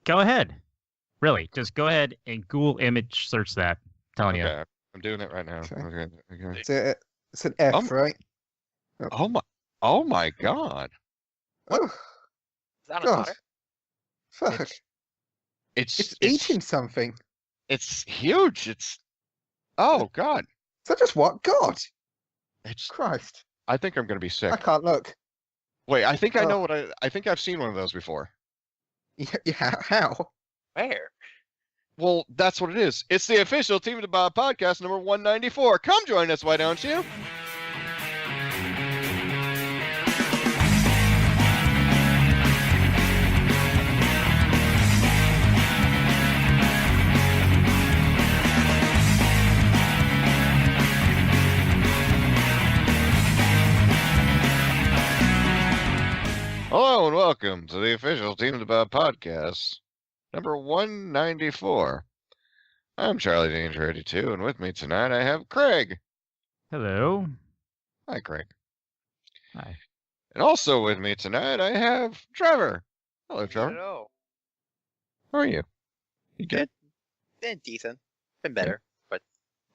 Go ahead. Really, just go ahead and Google image search that. I'm telling you. Okay, I'm doing it right now. Okay. Okay. It's an F, right? Oh my God! Oh, Is that a God. daughter? fuck. It's Eating something. It's huge. Oh God! Is that just what? God! It's. Christ. I think I'm gonna be sick. I can't look. Wait, I think I Oh. know what I think I've seen one of those before. Yeah, how? Where? Well, that's what it is. It's the official Team DBAH Podcast number 194. Come join us, why don't you? Hello and welcome to the official Team DBAH Podcast number 194. I'm Charlie Danger 82, and with me tonight I have Craig. Hello. Hi, Craig. Hi. And also with me tonight I have Trevor. Hello, Trevor. Hello. How are you? You good? Been decent. Been better, but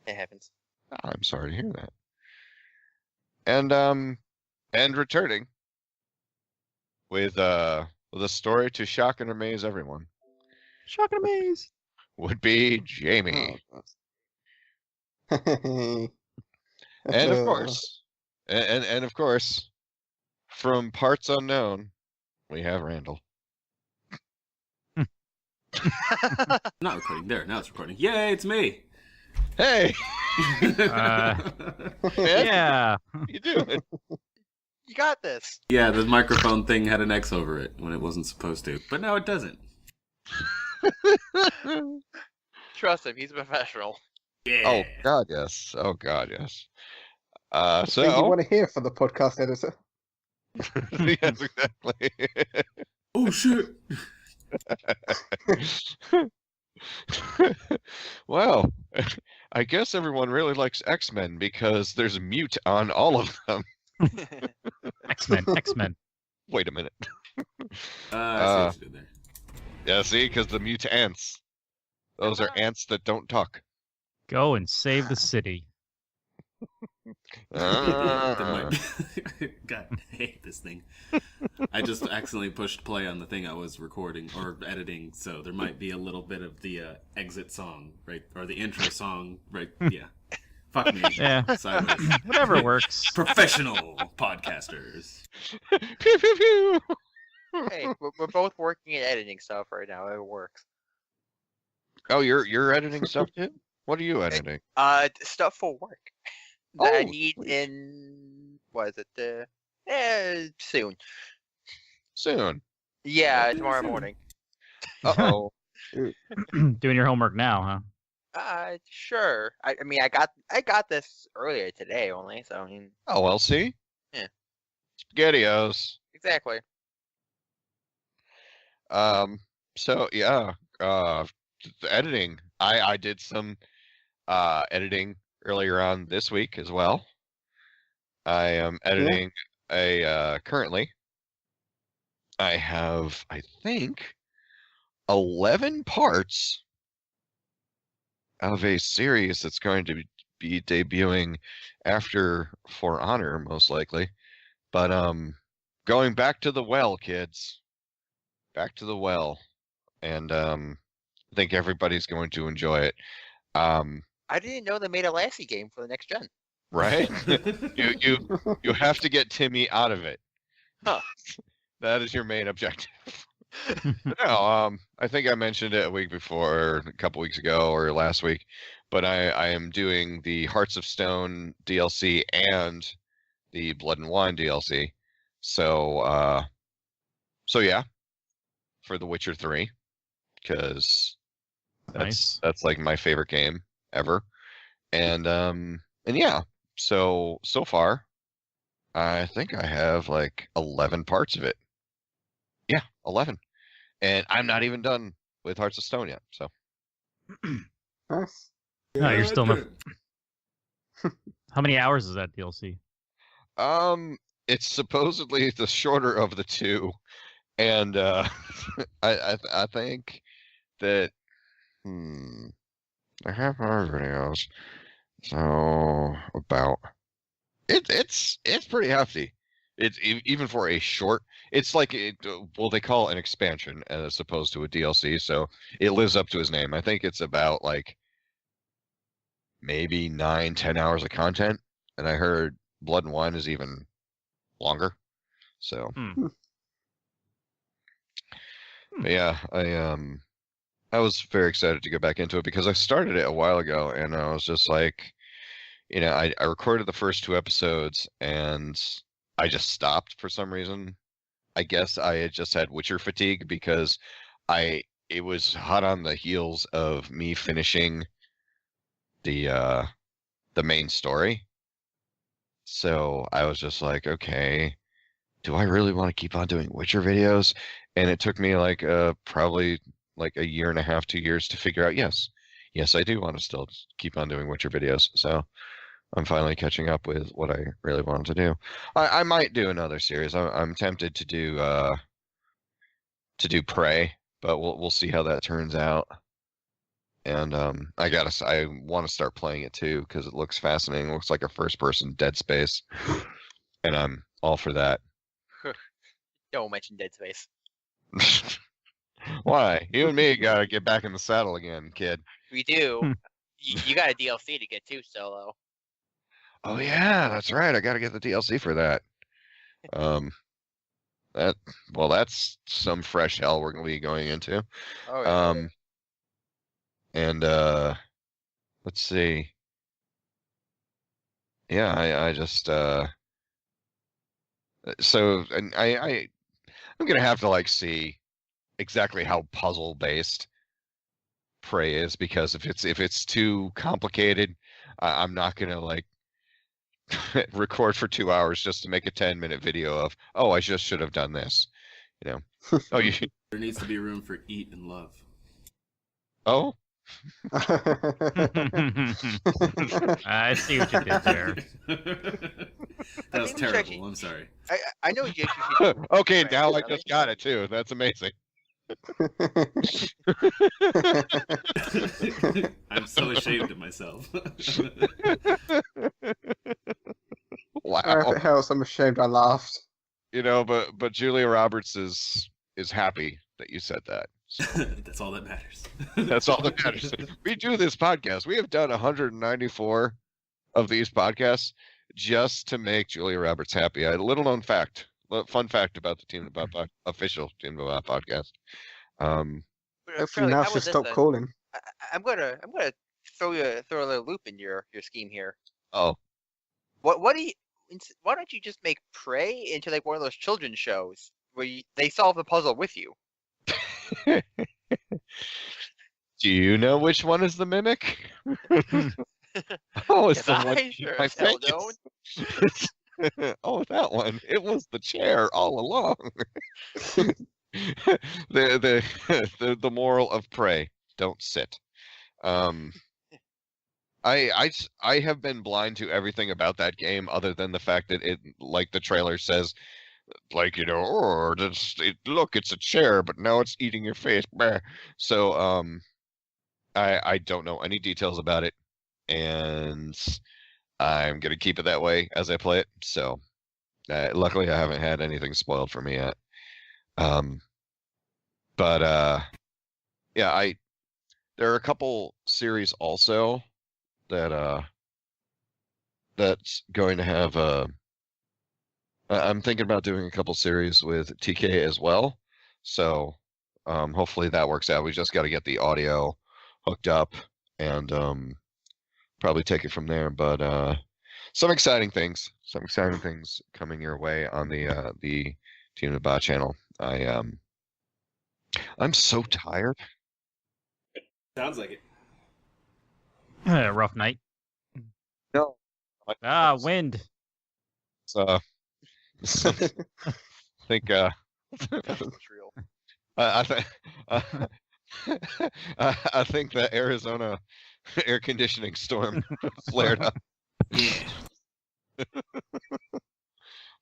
it happens. Oh, I'm sorry to hear that. And returning with a story to shock and amaze everyone Shock and amaze. would be Jamie. Oh. And of course, and of course, from parts unknown, we have Randall. Not recording. There, now it's recording. Yay, it's me. Hey, man, Yeah. how you doing? You got this. Yeah, the microphone thing had an X over it when it wasn't supposed to, but now it doesn't. Trust him, he's a professional. Yeah. Oh God, yes. Oh God, yes. So you So want to hear from the podcast editor? yes, exactly. Oh shit. Well, I guess everyone really likes X-Men because there's a mute on all of them. X-Men. Wait a minute. I see what you did there. Yeah, see, because the mute ants. Those are ants that don't talk. Go and save the city. That might be... God, I hate this thing. I just accidentally pushed play on the thing I was recording or editing, so there might be a little bit of the exit song, right? Or the intro song, right? Yeah. Fuck me. Yeah. Sideways. Whatever works. Professional podcasters. Pew pew pew. Hey, we're both working at editing stuff right now. It works. Oh, you're editing stuff too? What are you editing? Stuff for work that I Oh, need sweet. in. What is it? Soon. Soon. Yeah, Yeah, tomorrow soon. morning. Uh-oh. Doing your homework now, Sure. I mean, I got this earlier today only, so I mean, Oh, well, see? Yeah. SpaghettiOs. exactly. So yeah, the editing. I did some editing earlier on this week as well. I am editing currently. I have, I think, 11 parts of a series that's going to be debuting after For Honor, most likely. But going back to the well, kids. Back to the well. And I think everybody's going to enjoy it. I didn't know they made a Lassie game for the next gen. Right? you have to get Timmy out of it. Huh. That is your main objective. No, I think I mentioned it a week before, or a couple weeks ago, or last week. But I am doing the Hearts of Stone DLC and the Blood and Wine DLC. So yeah, for The Witcher 3, because Nice. that's like my favorite game ever. And yeah, so far, I think I have like 11 parts of it. Yeah, 11. And I'm not even done with Hearts of Stone yet, so. Nice. No, you're still good. How many hours is that DLC? It's supposedly the shorter of the two, And I think that they're half-hour videos, so about it's pretty hefty. It's even for a short. It's like well, they call it an expansion as opposed to a DLC, so it lives up to his name. I think it's about like maybe 9-10 hours of content, and I heard Blood and Wine is even longer. So, but yeah, I was very excited to go back into it because I started it a while ago, and I was just like, you know, I recorded the first 2 episodes, and I just stopped for some reason. I guess I had just had Witcher fatigue because it was hot on the heels of me finishing the main story. So I was just like, okay, do I really want to keep on doing Witcher videos? And it took me like probably like a year and a half, 2 years to figure out, yes, I do want to still keep on doing Witcher videos. So I'm finally catching up with what I really wanted to do. I might do another series. I'm tempted to do Prey, but we'll see how that turns out. And I want to start playing it too because it looks fascinating. It looks like a first-person Dead Space, and I'm all for that. Don't mention Dead Space. Why? You and me gotta get back in the saddle again, kid. We do. You got a DLC to get to, Solo. Oh yeah, that's right. I gotta get the DLC for that. That's some fresh hell we're gonna be going into. Oh yeah. And let's see. Yeah, I just so and I'm gonna have to like see exactly how puzzle based Prey is, because if it's too complicated, I'm not gonna like record for 2 hours just to make a 10-minute video of, oh, I just should have done this, you know. Oh, you should. There needs to be room for eat and love. Oh. I see what you did there. That was terrible. I'm sorry. I know you should. Okay, now I just got it too. That's amazing. I'm so ashamed of myself. Wow. If it helps, I'm ashamed I laughed. You know, but Julia Roberts is happy that you said that. So. That's all that matters. That's all that matters. We do this podcast. We have done 194 of these podcasts just to make Julia Roberts happy. A little known fact, fun fact about the Team DBAH official Team DBAH podcast. Hopefully now she'll stop calling. I'm gonna throw a little loop in your scheme here. Oh. Why don't you just make Prey into like one of those children's shows where they solve the puzzle with you? Do you know which one is the mimic? Oh, it's the one. Sure as hell don't. Oh, that one. It was the chair all along. The moral of Prey: don't sit. I have been blind to everything about that game other than the fact that it, like the trailer says, like, you know, oh, look, it's a chair, but now it's eating your face. Bah. So I don't know any details about it, and I'm gonna keep it that way as I play it. So luckily I haven't had anything spoiled for me yet. But yeah, there are a couple series also that that's going to have I'm thinking about doing a couple series with TK as well. So hopefully that works out. We just got to get the audio hooked up and probably take it from there. But some exciting things coming your way on the Team DBAH channel. I'm so tired. Sounds like it. Rough night. No. Wind. I think That's real. I think the Arizona air conditioning storm flared up. Yeah.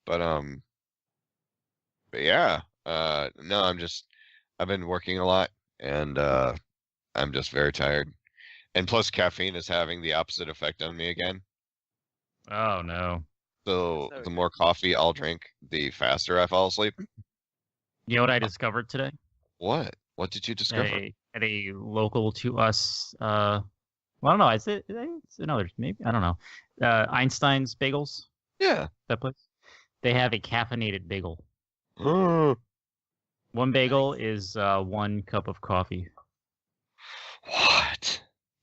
But yeah, No, I've been working a lot, and I'm just very tired. And plus, caffeine is having the opposite effect on me again. Oh no. So the more coffee I'll drink, the faster I fall asleep. You know what I discovered today? What? What did you discover? At a local to us, well, I don't know. It's another, maybe, I don't know. Einstein's Bagels, Yeah. that place. They have a caffeinated bagel. What? One bagel is 1 cup of coffee.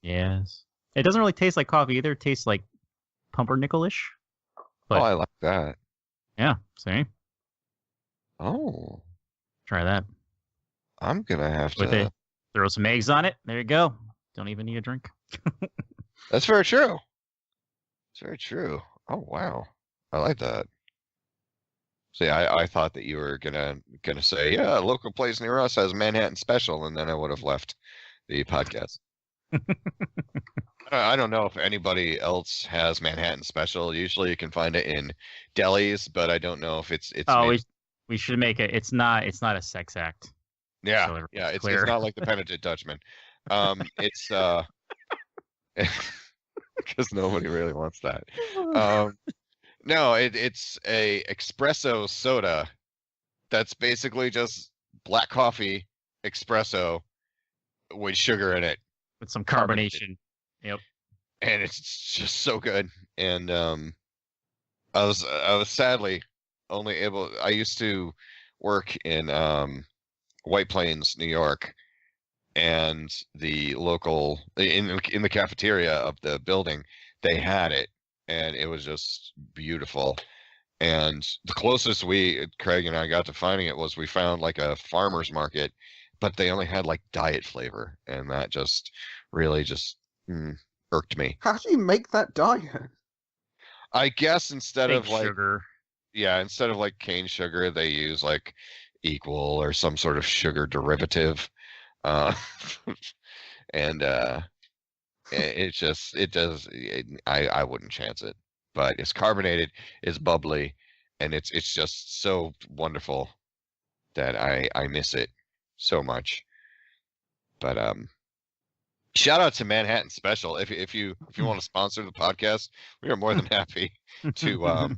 Yes. It doesn't really taste like coffee either. It tastes like pumpernickel-ish. But, I like that. Yeah, see? Oh. Try that. I'm gonna have to throw some eggs on it. There you go. Don't even need a drink. That's very true. It's very true. Oh wow. I like that. See, I thought that you were gonna say, yeah, a local place near us has Manhattan Special, and then I would have left the podcast. I don't know if anybody else has Manhattan Special. Usually you can find it in delis, but I don't know if it's we should make it. It's not a sex act. Yeah, so it's not like the Penitent Dutchman. It's because nobody really wants that. No, it's a espresso soda that's basically just black coffee espresso with sugar in it. With some carbonation. Yep. And it's just so good. And I was sadly only able. I used to work in White Plains, New York, and the local in the cafeteria of the building, they had it, and it was just beautiful. And the closest Craig and I got to finding it was we found like a farmer's market, but they only had like diet flavor, and that just really just irked me. How do you make that diet? I guess instead of like sugar. Yeah, instead of like cane sugar, they use like Equal or some sort of sugar derivative. And I wouldn't chance it. But it's carbonated, it's bubbly, and it's just so wonderful that I miss it so much. But shout out to Manhattan Special. If you want to sponsor the podcast, we are more than happy to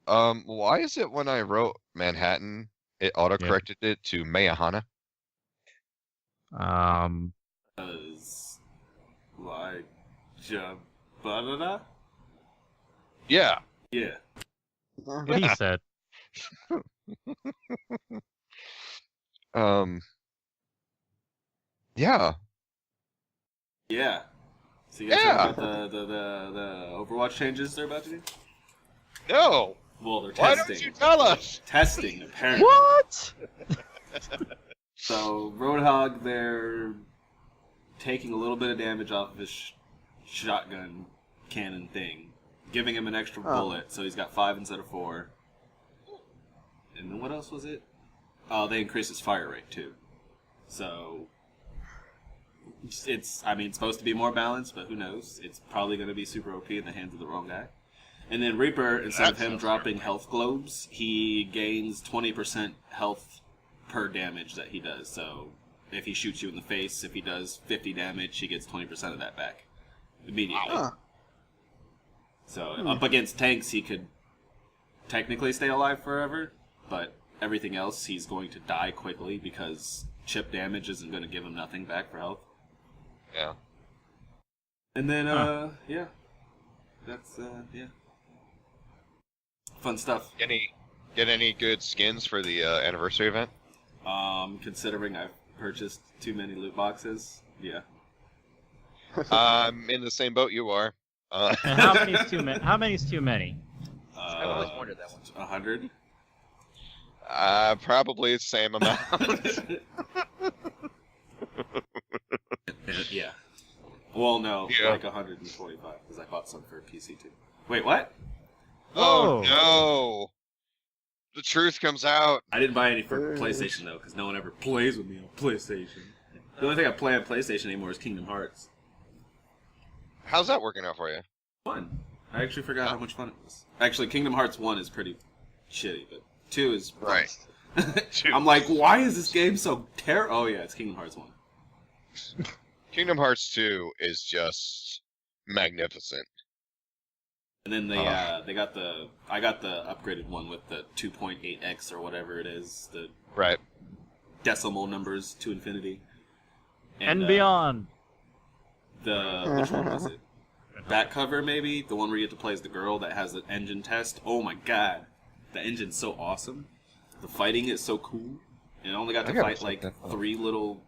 why is it when I wrote Manhattan it autocorrected it to Mayahana? Like Jabba? Yeah. Yeah. What he said. Yeah. Yeah. So you guys heard about the Overwatch changes they're about to do? No. Well, they're testing. Why don't you tell us? Testing, apparently. What? So, Roadhog, they're taking a little bit of damage off of his shotgun cannon thing, giving him an extra bullet, so he's got 5 instead of 4. And then what else was it? Oh, they increased his fire rate, too. So, it's supposed to be more balanced, but who knows? It's probably going to be super OP in the hands of the wrong guy. And then Reaper, instead of him dropping health globes, he gains 20% health per damage that he does. So if he shoots you in the face, if he does 50 damage, he gets 20% of that back immediately. So up against tanks, he could technically stay alive forever, but everything else, he's going to die quickly because chip damage isn't going to give him nothing back for health. Yeah. And then, yeah. That's, yeah. Fun stuff. Get any good skins for the anniversary event? Considering I've purchased too many loot boxes, yeah. I'm in the same boat you are. And how many is too many? How many is too many? I've always wondered that one. 100? Probably the same amount. Yeah. Well, no, Yeah. like 145, because I bought some for PC too. Wait, what? Oh no! The truth comes out. I didn't buy any for PlayStation though, because no one ever plays with me on PlayStation. The only thing I play on PlayStation anymore is Kingdom Hearts. How's that working out for you? Fun. I actually forgot how much fun it was. Actually, Kingdom Hearts 1 is pretty shitty, but 2 is fun. Right. I'm like, why is this game so terrible? Oh yeah, it's Kingdom Hearts 1. Kingdom Hearts 2 is just magnificent. And then I got the upgraded one with the 2.8x or whatever it is, the Right. decimal numbers to infinity. And beyond. Which one was it? Back cover, maybe? The one where you get to play as the girl that has the engine test? Oh my god. The engine's so awesome. The fighting is so cool. And I only got to fight like 3 little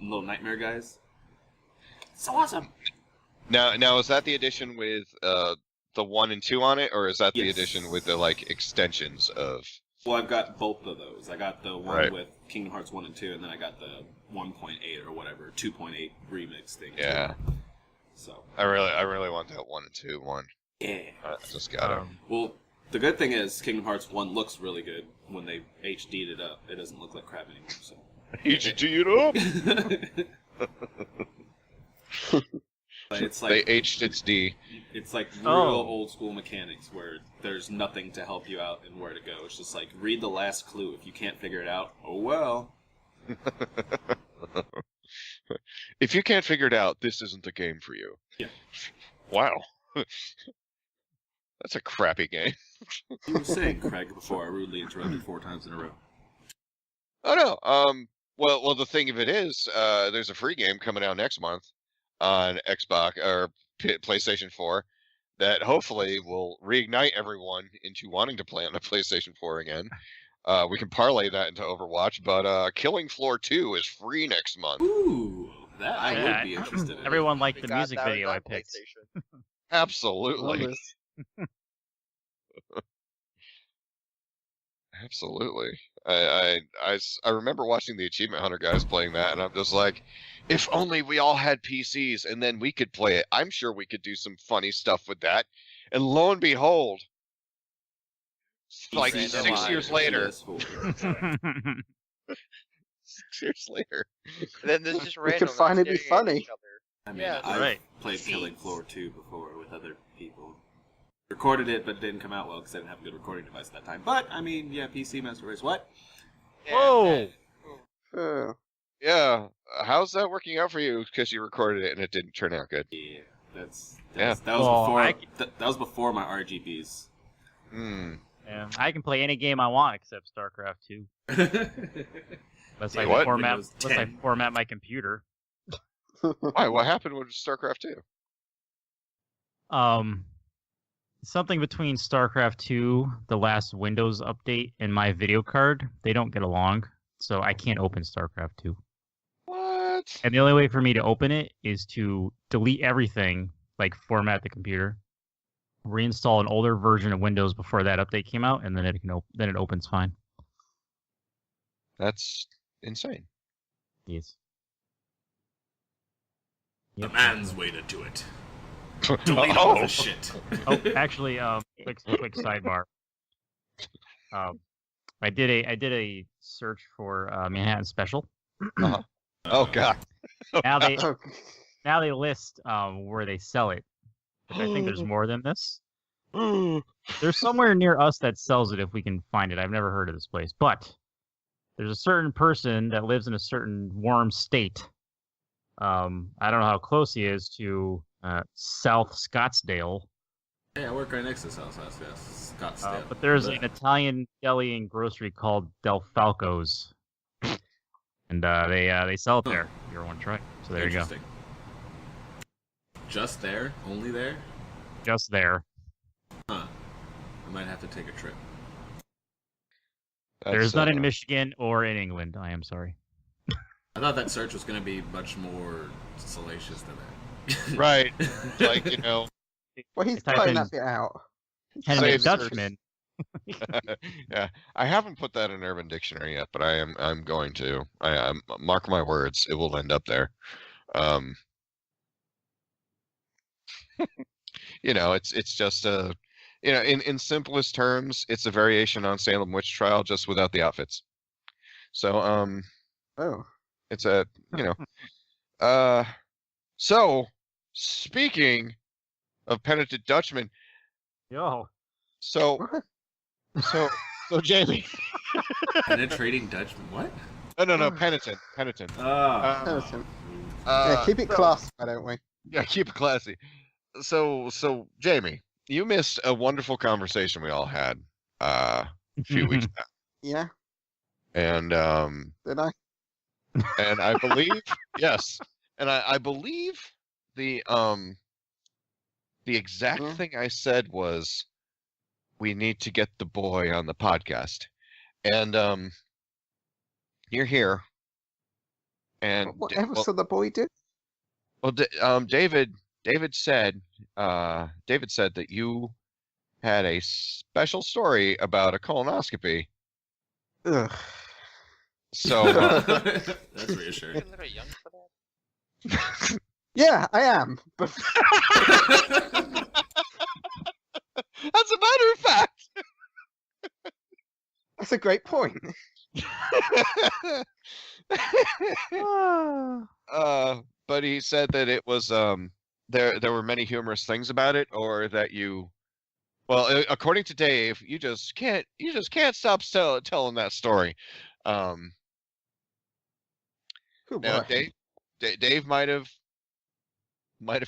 nightmare guys. So awesome! Now is that the edition with the 1 and 2 on it, or is that the Yes. edition with the like extensions of? Well, I've got both of those. I got the one Right. with Kingdom Hearts 1 and 2, and then I got the 1.8 or whatever, 2.8 remix thing. Yeah. Too. So. I really want that 1 and 2 one. Yeah. I just got it. Well, the good thing is Kingdom Hearts 1 looks really good when they HD'd it up. It doesn't look like crap anymore, so. HD it up. But it's They like H'd its D. it's like real old school mechanics where there's nothing to help you out and where to go. It's just like read the last clue. If you can't figure it out, oh well. If you can't figure it out, this isn't the game for you. Yeah. Wow. That's a crappy game. You were saying, Craig, before I rudely interrupted 4 times in a row. Oh no. Well, the thing of it is, there's a free game coming out next month on Xbox or PlayStation 4 that hopefully will reignite everyone into wanting to play on the PlayStation 4 again. We can parlay that into Overwatch, but Killing Floor 2 is free next month. Ooh, that I Yeah, would be interested in. Everyone liked We the got music that on video I that picked. PlayStation. Absolutely. Love this. Absolutely. I remember watching the Achievement Hunter guys playing that, and I'm just like, if only we all had PCs and then we could play it. I'm sure we could do some funny stuff with that. And lo and behold, like Random 6 years later, PS4. 6 years later, Then there's just We random. could finally be staring at funny. each other. I mean, Yeah, I've right. played Killing PCs. Floor 2 before with other people. Recorded it, but it didn't come out well because I didn't have a good recording device at that time. But, I mean, yeah, PC Master Race, what? Yeah, Whoa! Oh. yeah. How's that working out for you? Because you recorded it and it didn't turn out good. Yeah, that was Well, before that was before my RGBs. Hmm. Yeah, I can play any game I want except Starcraft II. Unless I What? Windows unless I 10. format my computer. Why? What happened with StarCraft 2? Something between StarCraft 2, the last Windows update, and my video card. They don't get along, so I can't open StarCraft 2. What? And the only way for me to open it is to delete everything, like format the computer, reinstall an older version of Windows before that update came out, and then it opens fine. That's insane. Yes. The Yep. man's way to do it. Delete all the shit. Oh, actually, quick sidebar. I did a search for Manhattan Special. Uh-huh. Oh god. Now they Oh. now they list where they sell it. But I think there's more than this. There's somewhere near us that sells it if we can find it. I've never heard of this place, but there's a certain person that lives in a certain warm state. I don't know how close he is to South Scottsdale, Hey, I work right next to South Scottsdale. but there's an Italian deli and grocery called Del Falco's, and they sell it there. If you ever want to try it. So there you go. Interesting. Just there? Only there? Just there. Huh. I might have to take a trip. There's none in Michigan or in England. I am sorry. I thought that search was going to be much more salacious than that. Right. Like, you know. Well, he's Type playing in- that bit out. And a Save search. Dutchman. Yeah. I haven't put that in Urban Dictionary yet, but I'm going to. I mark my words, it will end up there. You know, it's just a, you know, in simplest terms, it's a variation on Salem Witch Trial, just without the outfits. So Oh. it's a, you know, so speaking of penitent Dutchman, Yo. so What? so So Jamie. Penetrating Dutch. What? No, penitent. Innocent. Yeah, keep it classy, why don't we? Yeah, keep it classy. So Jamie, you missed a wonderful conversation we all had a few weeks back. Yeah, And did I? and I believe yes. And I believe the exact Yeah. thing I said was we need to get the boy on the podcast. And you're here. And Whatever so the boy did? David said that you had a special story about a colonoscopy. Ugh. So That's reassuring. You're a little young for that. Yeah, I am. But as a matter of fact. that's a great point. But he said that it was there were many humorous things about it, or that you, well, according to Dave, you just can't stop telling that story. Good Now boy. Dave might have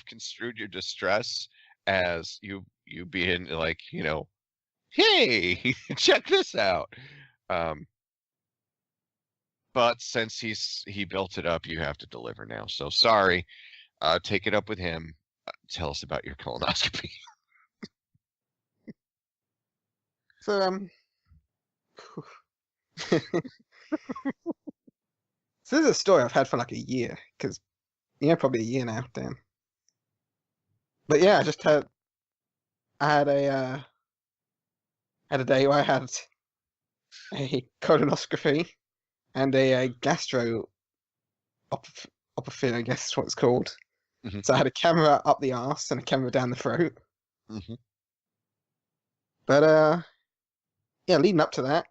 construed your distress as you being like, hey, check this out. But since he built it up, you have to deliver now. So sorry. Take it up with him. Tell us about your colonoscopy. So so this is a story I've had for like a year, because probably a year now, damn. But yeah, I had a day where I had a colonoscopy and a gastro opophy, I guess is what it's called. Mhm. So I had a camera up the arse and a camera down the throat. Mhm. But yeah, leading up to that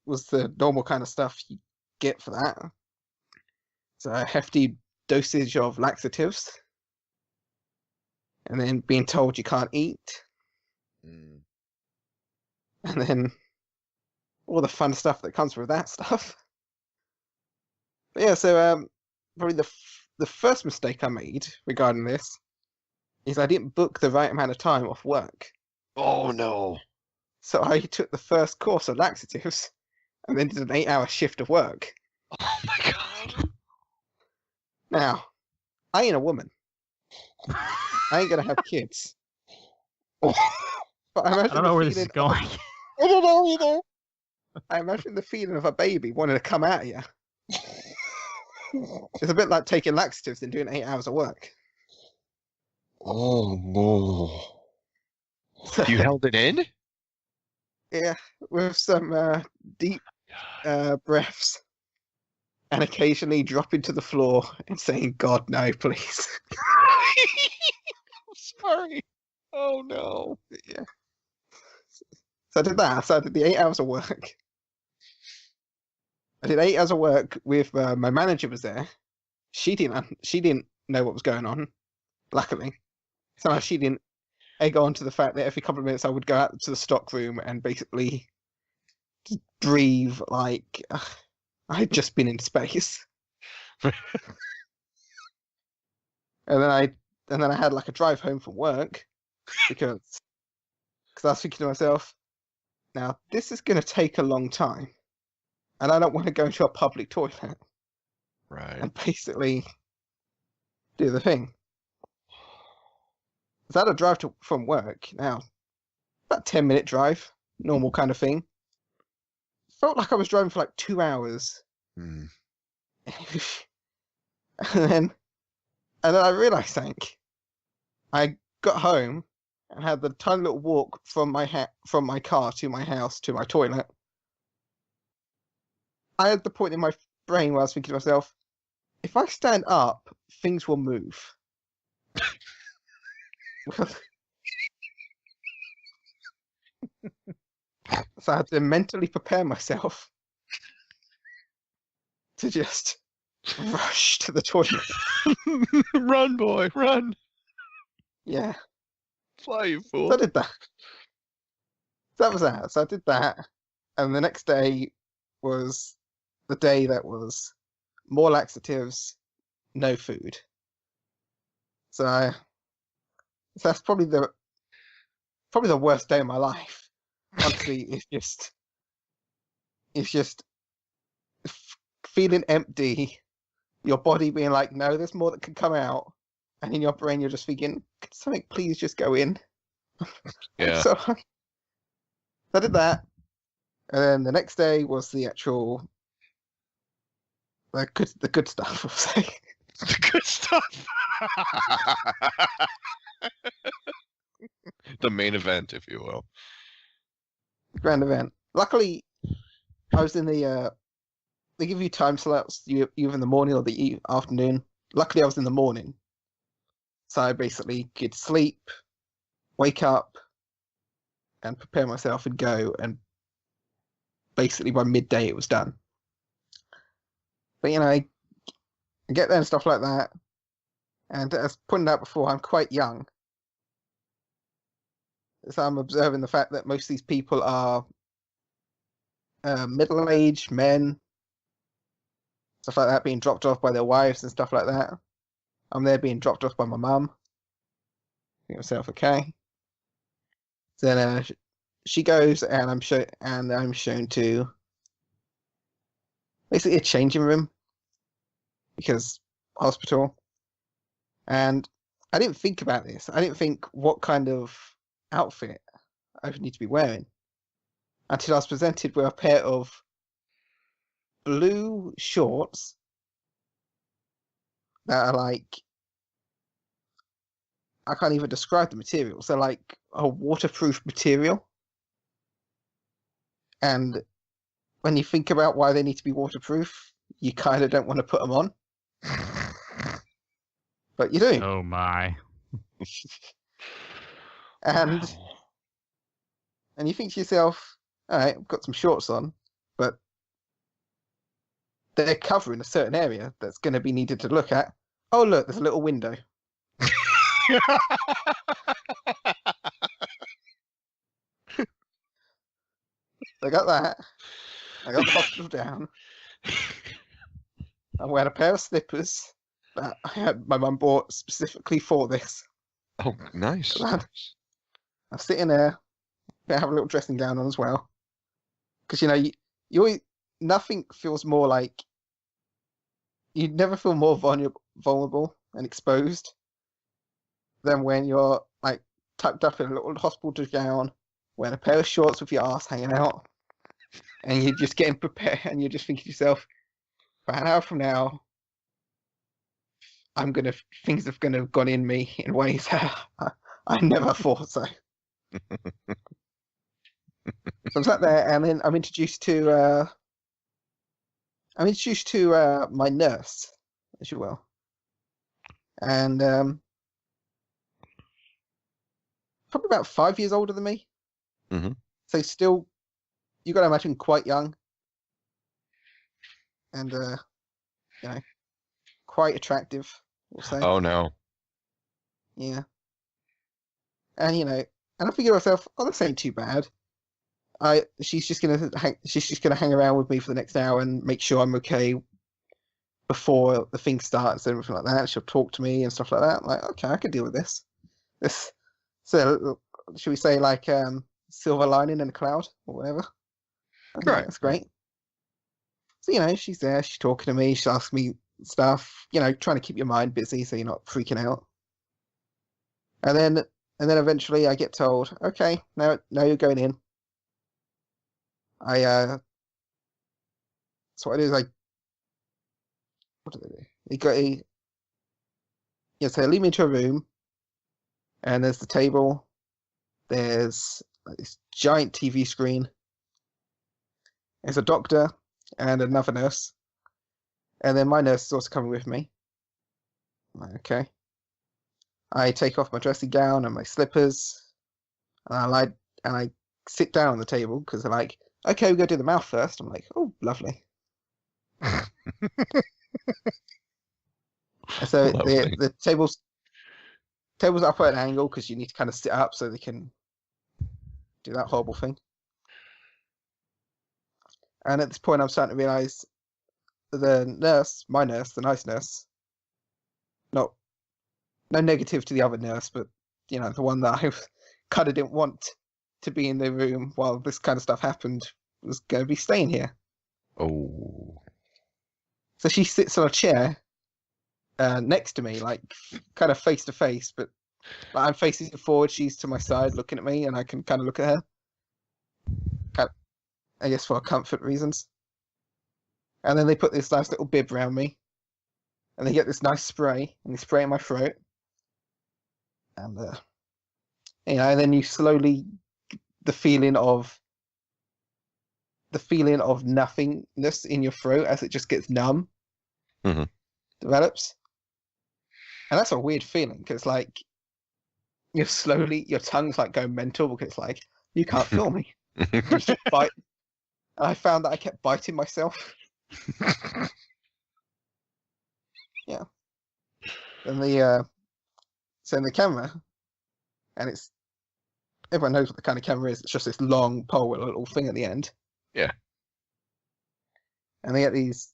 was the normal kind of stuff you get for that. So a hefty dosage of laxatives, and then being told you can't eat, Mm. and then all the fun stuff that comes with that stuff. But yeah, so probably the first mistake I made regarding this is I didn't book the right amount of time off work. Oh no. So I took the first course of laxatives and then did an 8-hour shift of work. Oh my god. Now, I ain't a woman. I ain't gonna have kids. But I imagine I don't know the where this is feeling going. I don't know either. I imagine the feeling of a baby wanting to come out of you. It's a bit like taking laxatives and doing 8 hours of work. Oh no. You held it in? Yeah, with some deep breaths, and occasionally dropping to the floor and saying, "God, no, please." I'm sorry. Oh no. Yeah. So I did that. So I did the 8 hours of work. I did 8 hours of work with my manager was there. She didn't know what was going on. Luckily, somehow she didn't egg on to the fact that every couple of minutes I would go out to the stock room and basically just breathe like I had just been in space. and then I had like a drive home from work because I was thinking to myself, now this is going to take a long time, and I don't want to go into a public toilet Right. and basically do the thing. So I had a drive from work. Now, about 10-minute drive, normal kind of thing. Felt like I was driving for like 2 hours. Hmm. and then I realised something. I got home and had the tiny little walk from my car to my house to my toilet. I had the point in my brain where I was thinking to myself, if I stand up, things will move. So I had to mentally prepare myself to just rush to the toilet. Run, boy, run. Yeah, Fly, you so fool. I did that. So that was that. So I did that, And the next day was the day that was more laxatives, no food. So that's probably the worst day of my life. Honestly, it's just feeling empty. Your body being like, no, there's more that can come out, and in your brain you're just thinking, could something please just go in? Yeah. So I did that, and then the next day was the actual the good stuff. I'll say. The good stuff. The main event, if you will. Grand event. Luckily, I was in the. They give you time slots, either in the morning or the afternoon. Luckily, I was in the morning, so I basically could sleep, wake up, and prepare myself and go. And basically, by midday, it was done. But I get there and stuff like that. And as pointed out before, I'm quite young. So I'm observing the fact that most of these people are middle-aged men, stuff like that, being dropped off by their wives and stuff like that. I'm there being dropped off by my mum. Think myself, okay. Then she goes, and I'm shown to basically a changing room, because hospital. And I didn't think about this. I didn't think what kind of outfit I would need to be wearing until I was presented with a pair of blue shorts that are like, I can't even describe the materials. They're like a waterproof material. And when you think about why they need to be waterproof, you kind of don't want to put them on. But you do. Oh my. And Wow. and you think to yourself, all right, I've got some shorts on, but they're covering a certain area that's going to be needed to look at. Oh, look, there's a little window. I got that. I got the hospital down. I wear a pair of slippers that my mum bought specifically for this. Oh, nice. Lad. I'm sitting there. I have a little dressing gown on as well. Because, you always, nothing feels more like, you never feel more vulnerable and exposed than when you're like tucked up in a little hospital gown, wearing a pair of shorts with your ass hanging out, and you're just getting prepared, and you're just thinking to yourself, about an hour from now, things have gonna have gone in me in ways I never thought so. So I'm sat there, and then I'm introduced to my nurse, as you will, and probably about 5 years older than me. Mm-hmm. So still, you got to imagine, quite young, and quite attractive, we'll say. Oh no. Yeah. And and I figure to myself, oh, this ain't too bad. She's just gonna hang around with me for the next hour and make sure I'm okay before the thing starts and everything like that. She'll talk to me and stuff like that. I'm like, okay, I can deal with this. So should we say like silver lining in a cloud or whatever? I think Right. that's great. So she's there, she's talking to me, she asks me stuff, trying to keep your mind busy so you're not freaking out. And then eventually I get told, okay, now you're going in. So what I do is what do they do? So they lead me into a room, and there's the table, there's this giant TV screen, there's a doctor and another nurse, and then my nurse is also coming with me. I'm like, okay. I take off my dressing gown and my slippers, and I sit down on the table because they're like, okay, we go do the mouth first. I'm like, oh, lovely. And so Lovely. the table's up at an angle because you need to kind of sit up so they can do that horrible thing. And at this point, I'm starting to realise the nurse, my nurse, the nice nurse, no negative to the other nurse, but you know, the one that I kind of didn't want to be in the room while this kind of stuff happened, was going to be staying here. Oh. So she sits on a chair next to me, like kind of face to face, but like, I'm facing forward, she's to my side looking at me, and I can kind of look at her. Kind of, I guess for comfort reasons. And then they put this nice little bib around me, and they get this nice spray, and they spray in my throat. And you know, and then you slowly the feeling of nothingness in your throat as it just gets numb develops. And that's a weird feeling because like you're slowly, your tongue's like going mental because like you can't feel me. You just bite. And I found that I kept biting myself. Yeah. And the camera, and it's, everyone knows what the kind of camera is. It's just this long pole with a little thing at the end. Yeah. And they get these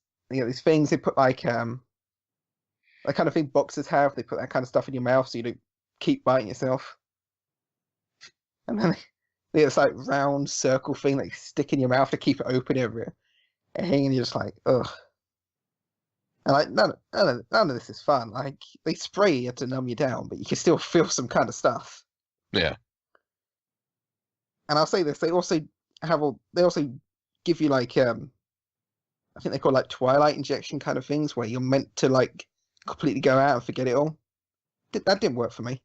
things. They put like that kind of thing boxers have. They put that kind of stuff in your mouth so you don't keep biting yourself. And then they get this like round circle thing that you stick in your mouth to keep it open everywhere. And you're just like, ugh. And like none of this is fun. Like they spray you to numb you down, but you can still feel some kind of stuff. Yeah. And I'll say this: they also give you like I think they call like twilight injection kind of things where you're meant to like completely go out and forget it all. That didn't work for me.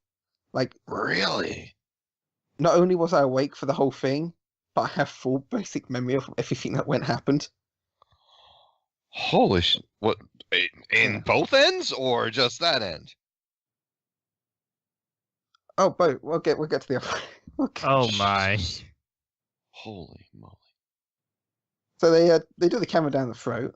Like Really? not only was I awake for the whole thing, but I have full basic memory of everything that happened. Holy sh! What? In Yeah. both ends or just that end? Oh, both. We'll get to the other. Oh my. Holy moly! So they do the camera down the throat,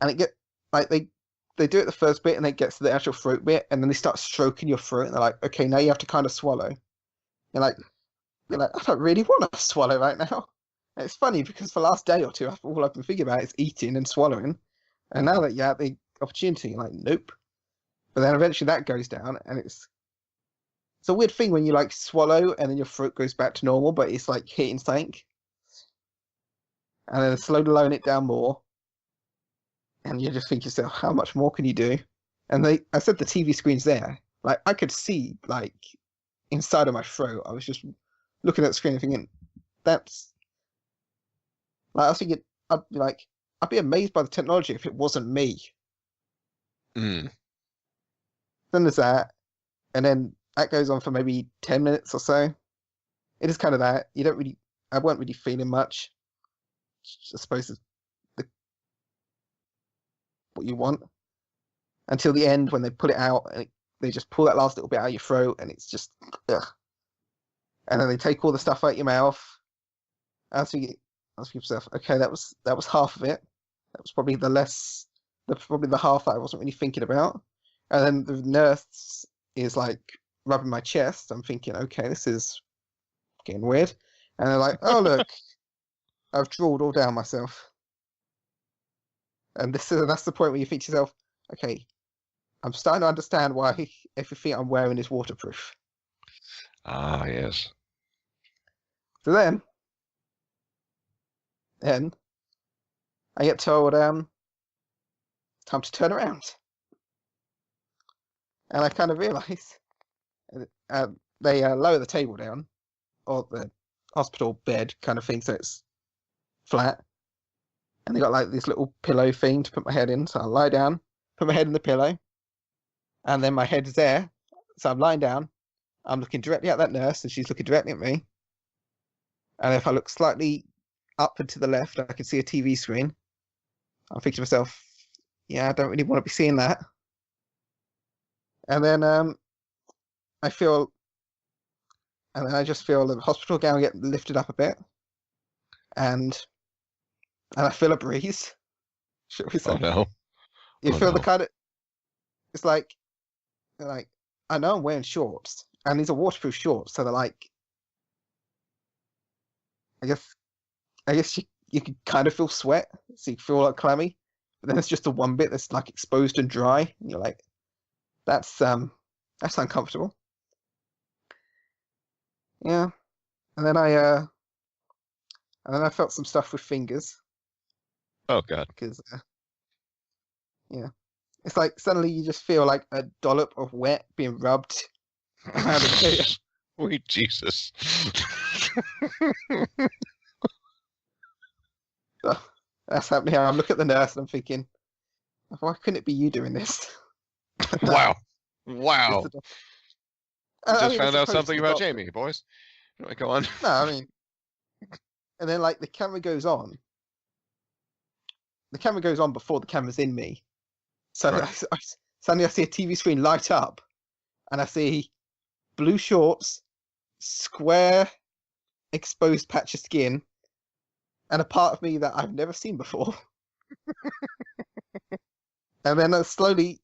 and it get like they do it the first bit, and then it gets to the actual throat bit, and then they start stroking your throat, and they're like, okay, now you have to kind of swallow. You're like, I don't really want to swallow right now. And it's funny because for the last day or two, all I've been thinking about is eating and swallowing, and now that you have the opportunity, you're like, nope. But then eventually that goes down, and it's a weird thing when you like swallow and then your throat goes back to normal, but it's like hitting something. And then slowly lowering it down more. And you just think to yourself, how much more can you do? And I said the TV screen's there. Like I could see like inside of my throat. I was just looking at the screen and thinking, that's like I was thinking I'd be amazed by the technology if it wasn't me. Mm. Then there's that. And then that goes on for maybe 10 minutes or so. It is kind of that. I weren't really feeling much. I suppose it's what you want. Until the end when they pull it out and they just pull that last little bit out of your throat and it's just, ugh. And then they take all the stuff out your mouth. I was thinking to myself, okay, that was half of it. That was probably probably the half that I wasn't really thinking about. And then the nurse is like rubbing my chest. I'm thinking, okay, this is getting weird. And they're like, oh look, I've drooled all down myself. And that's the point where you think to yourself, okay, I'm starting to understand why everything I'm wearing is waterproof. Ah, yes. So then I get told, time to turn around. And I kind of realise they lower the table down, or the hospital bed kind of thing, so it's flat. And they got like this little pillow thing to put my head in. So I lie down, put my head in the pillow, and then my head's there. So I'm lying down. I'm looking directly at that nurse, and she's looking directly at me. And if I look slightly up and to the left, I can see a TV screen. I'm thinking to myself, yeah, I don't really want to be seeing that. And then I just feel the hospital gown get lifted up a bit, and I feel a breeze. Should we say? Oh no! You Oh, feel no. the kind of, it's like I know I'm wearing shorts, and these are waterproof shorts, so they're like, I guess you can kind of feel sweat, so you feel like clammy. But then it's just the one bit that's like exposed and dry. And you're like, that's uncomfortable. Yeah. And then I felt some stuff with fingers. Oh god. Because yeah, it's like suddenly you just feel like a dollop of wet being rubbed around the area. Sweet Jesus. So that's happening here. I'm looking at the nurse and I'm thinking, why couldn't it be you doing this? Wow. Wow. I Just mean, found as out opposed something to the about doctor. Jamie, boys. Anyway, go on. No, I mean, and then like the camera goes on. The camera goes on before the camera's in me. So Right. suddenly I see a TV screen light up, and I see blue shorts, square, exposed patch of skin, and a part of me that I've never seen before. And then slowly,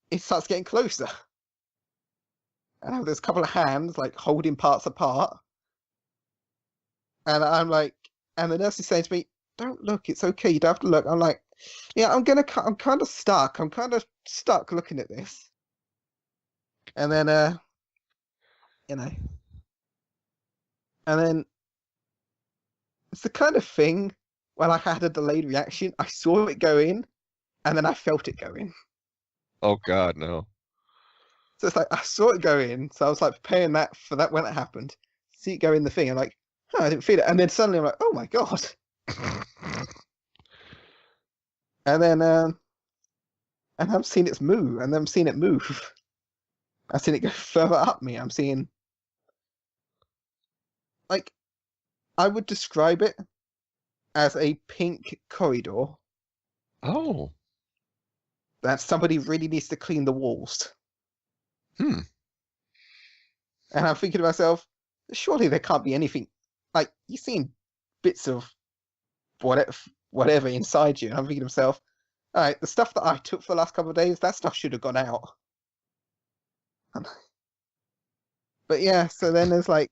it starts getting closer. And there's a couple of hands like holding parts apart. And I'm like, and the nurse is saying to me, "Don't look, it's okay, you don't have to look." I'm like, yeah, I'm kind of stuck. I'm kind of stuck looking at this. And then, you know, and then it's the kind of thing where like I had a delayed reaction. I saw it go in, and then I felt it go in. Oh god, no. So it's like I saw it go in, so I was like preparing that for that when it happened. See it go in the thing, I'm like, oh, I didn't feel it, and then suddenly I'm like, oh my god. And then, and I'm seeing it move, and then I'm seeing it move. I've seen it go further up me. I'm seeing, like, I would describe it as a pink corridor Oh. that somebody really needs to clean the walls. Hmm. And I'm thinking to myself, surely there can't be anything, like, you've seen bits of whatever inside you. And I'm thinking to myself, all right, the stuff that I took for the last couple of days, that stuff should have gone out. But yeah, so then there's like,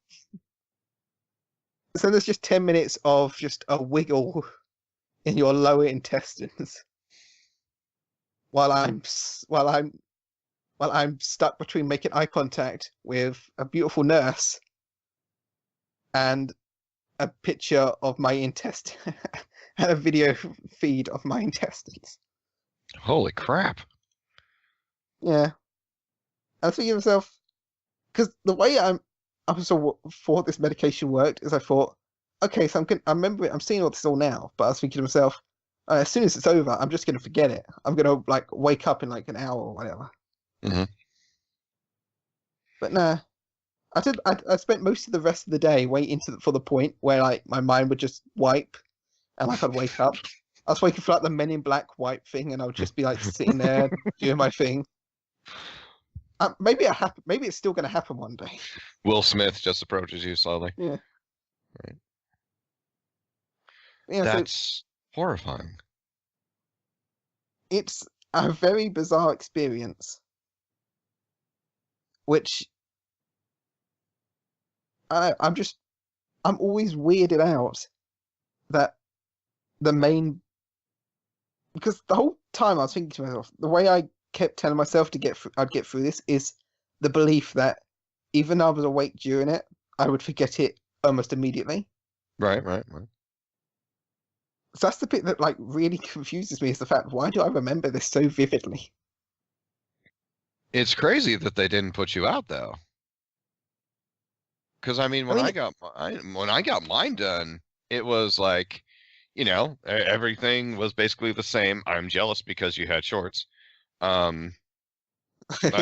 so there's just 10 minutes of just a wiggle in your lower intestines while I'm stuck between making eye contact with a beautiful nurse and a picture of my intestine and a video feed of my intestines. Holy crap. Yeah. I was thinking to myself, because the way I thought this medication worked is I thought, okay, so I remember it, I'm seeing all this all now, but I was thinking to myself, as soon as it's over, I'm just going to forget it. I'm going to like wake up in like an hour or whatever. Mhm. But no, I spent most of the rest of the day waiting for the point where like my mind would just wipe and like I'd wake up. I was waiting for like the Men in Black wipe thing, and I would just be like sitting there doing my thing. Maybe it's still going to happen one day. Will Smith just approaches you slowly. Yeah. Right. Yeah, so That's horrifying. it's a very bizarre experience, which I'm always weirded out that because the whole time I was thinking to myself, the way I kept telling myself I'd get through this is the belief that even though I was awake during it, I would forget it almost immediately. Right. So that's the bit that like really confuses me, is the fact, why do I remember this so vividly? It's crazy that they didn't put you out though. Because I mean, when I got mine done, it was like, you know, everything was basically the same. I'm jealous because you had shorts. I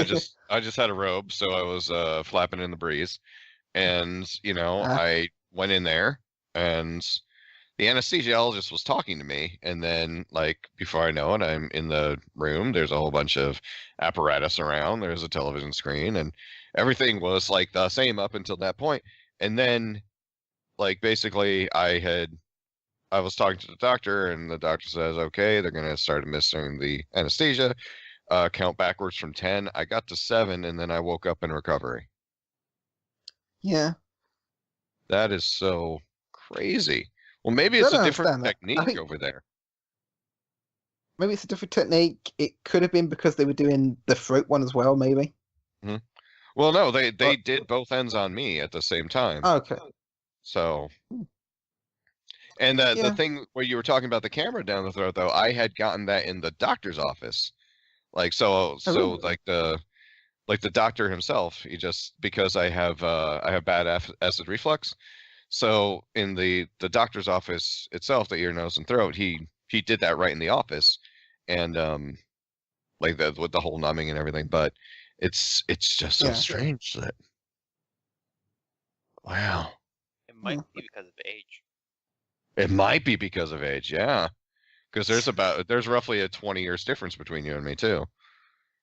just had a robe, so I was flapping in the breeze, and you know, I went in there, and the anesthesiologist was talking to me, and then like before I know it, I'm in the room. There's a whole bunch of apparatus around. There's a television screen, and everything was like the same up until that point. And then, like basically, I was talking to the doctor, and the doctor says, "Okay, they're gonna start administering the anesthesia. Count backwards from 10. I got to 7, and then I woke up in recovery." Yeah. That is so crazy. Well, maybe I it's don't a different understand that. I technique think- over there. Maybe it's a different technique. It could have been because they were doing the throat one as well, maybe. Well, no, they did both ends on me at the same time. Oh, okay. So, and the Yeah. thing where you were talking about the camera down the throat, though, I had gotten that in the doctor's office. Like, so really? like the doctor himself, he just, because I have bad acid reflux. So in the doctor's office itself, the ear, nose, and throat, he did that right in the office, and like with the whole numbing and everything. But it's just so Yeah. strange that, wow, It might be because of age. it might be because of age, yeah, because there's roughly a 20 years difference between you and me too.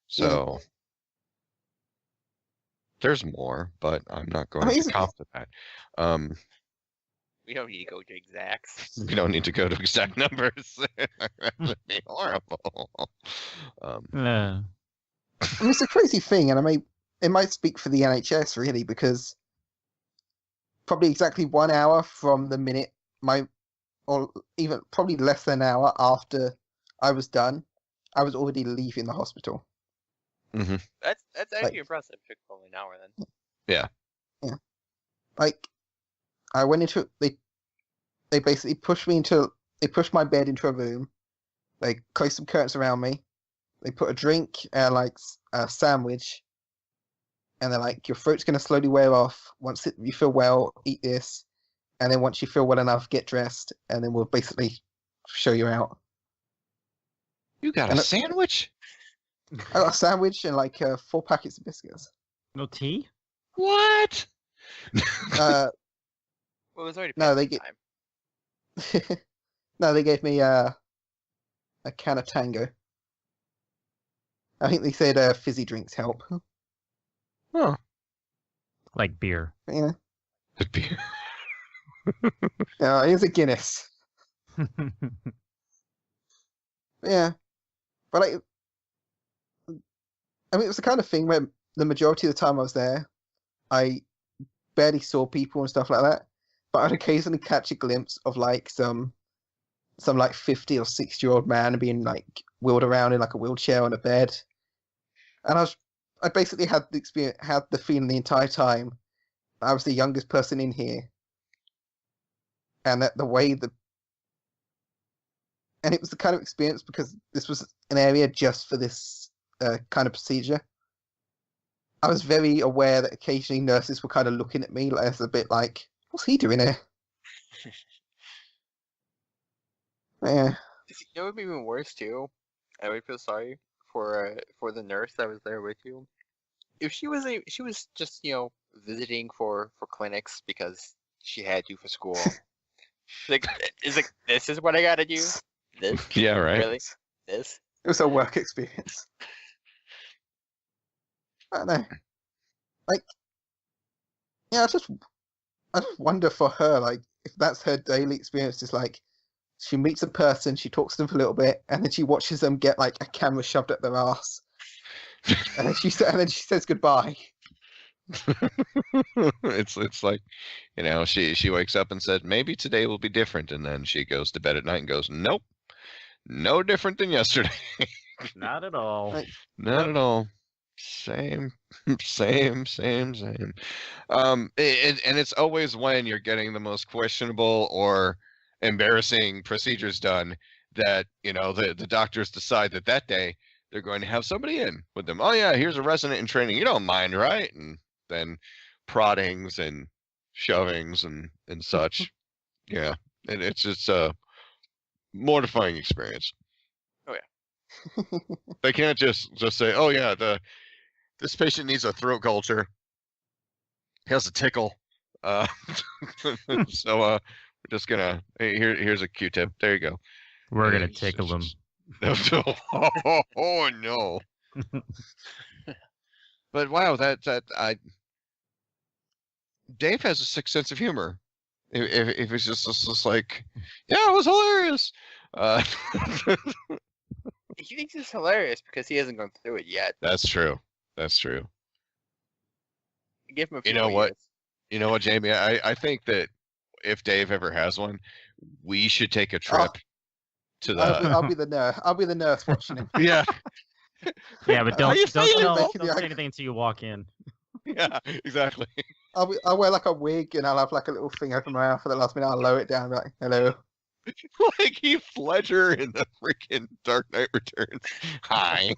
So there's more, but I'm not going to cop to that. We don't need to go to exacts. We don't need to go to exact numbers. That'd be horrible. Uh, I mean, it's a crazy thing, and it might speak for the NHS really, because probably exactly 1 hour from the minute or even probably less than an hour after I was done, I was already leaving the hospital. Mm-hmm. That's actually Like- impressive. It took only an hour then. Like, I went into they basically pushed my bed into a room. They closed some curtains around me. They put a drink and like a sandwich, and they're like, your throat's gonna slowly wear off. Once you feel well, eat this, and then once you feel well enough, get dressed, and then we'll basically show you out. You got And a it- sandwich? I got a sandwich and like 4 packets of biscuits. no tea? What? Uh, Well, it was already No, past they the get- time. no, they gave me a can of Tango. I think they said fizzy drinks help. Oh, Like beer. Yeah, it'd be. here's a Guinness. Yeah, but I mean, it was the kind of thing where the majority of the time I was there, I barely saw people and stuff like that. But I'd occasionally catch a glimpse of like some like 50 or 60-year-old man being like wheeled around in like a wheelchair on a bed, and I basically had the feeling the entire time I was the youngest person in here, and that and it was the kind of experience because this was an area just for this kind of procedure. I was very aware that occasionally nurses were kind of looking at me as a bit like, what's he doing here? Yeah. You know what would be even worse too? I would feel sorry for the nurse that was there with you. If she was just visiting for clinics because she had to for school. like this is what I gotta do. This Yeah, right. really this. It was a work experience. I don't know. Like, yeah, I just wonder for her, like, if that's her daily experience, is like, she meets a person, she talks to them for a little bit, and then she watches them get like a camera shoved up their ass, and then she says goodbye. It's like, she wakes up and said, maybe today will be different, and then she goes to bed at night and goes, nope, no different than yesterday. Not at all. Right. Not at all. Same. And it's always when you're getting the most questionable or embarrassing procedures done that, the doctors decide that day they're going to have somebody in with them. Oh yeah, here's a resident in training. You don't mind, right? And then proddings and shovings and such. Yeah. And it's just a mortifying experience. They can't just say, oh yeah, this patient needs a throat culture. He has a tickle. So we're just gonna here's a Q-tip. There you go. We're gonna It's tickle them. Oh no. But wow, Dave has a sick sense of humor. If it's just like, yeah, it was hilarious. He thinks it's hilarious because he hasn't gone through it yet. That's true. Give him a few You know more what? years. You know what, Jamie? I think that if Dave ever has one, we should take a trip to the. I'll be the nurse. I'll be the nurse watching him. Yeah. Yeah, but How you don't feeling? say anything until you walk in. Yeah, exactly. I'll wear like a wig and I'll have like a little thing over my mouth for the last minute. I'll lower it down and be like, hello. Like Heath Ledger in the freaking Dark Knight Returns. Hi.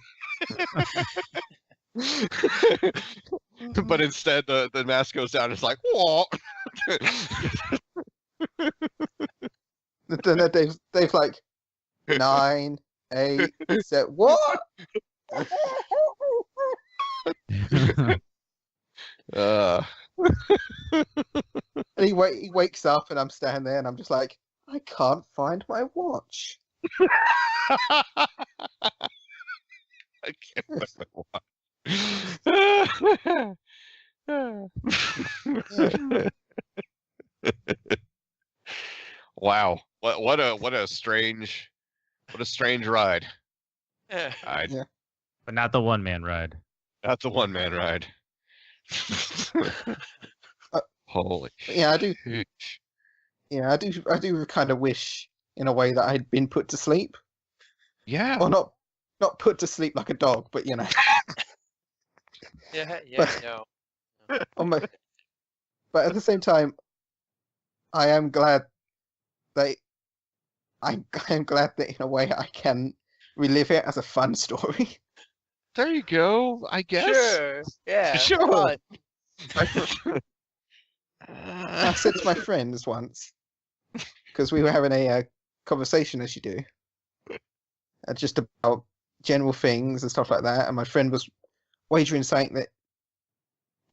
But instead, the mask goes down. It's like, whoa. Then Dave's like, 9, 8, 7, what? Uh, And he wakes up and I'm standing there and I'm just like, I can't find my watch. I can't Wow. What a strange ride. Yeah. Yeah. But not the one-man ride. Not the one-man ride. Holy Yeah, I do. shit. Yeah, I do kind of wish in a way that I'd been put to sleep. Yeah. Or not put to sleep like a dog, but you know. Yeah, But- no. But at the same time, I am glad that I'm glad that in a way I can relive it as a fun story. There you go, I guess. Sure. Yeah. Sure. fun. I said to my friends once, because we were having a conversation as you do, just about general things and stuff like that, and my friend was wagering saying that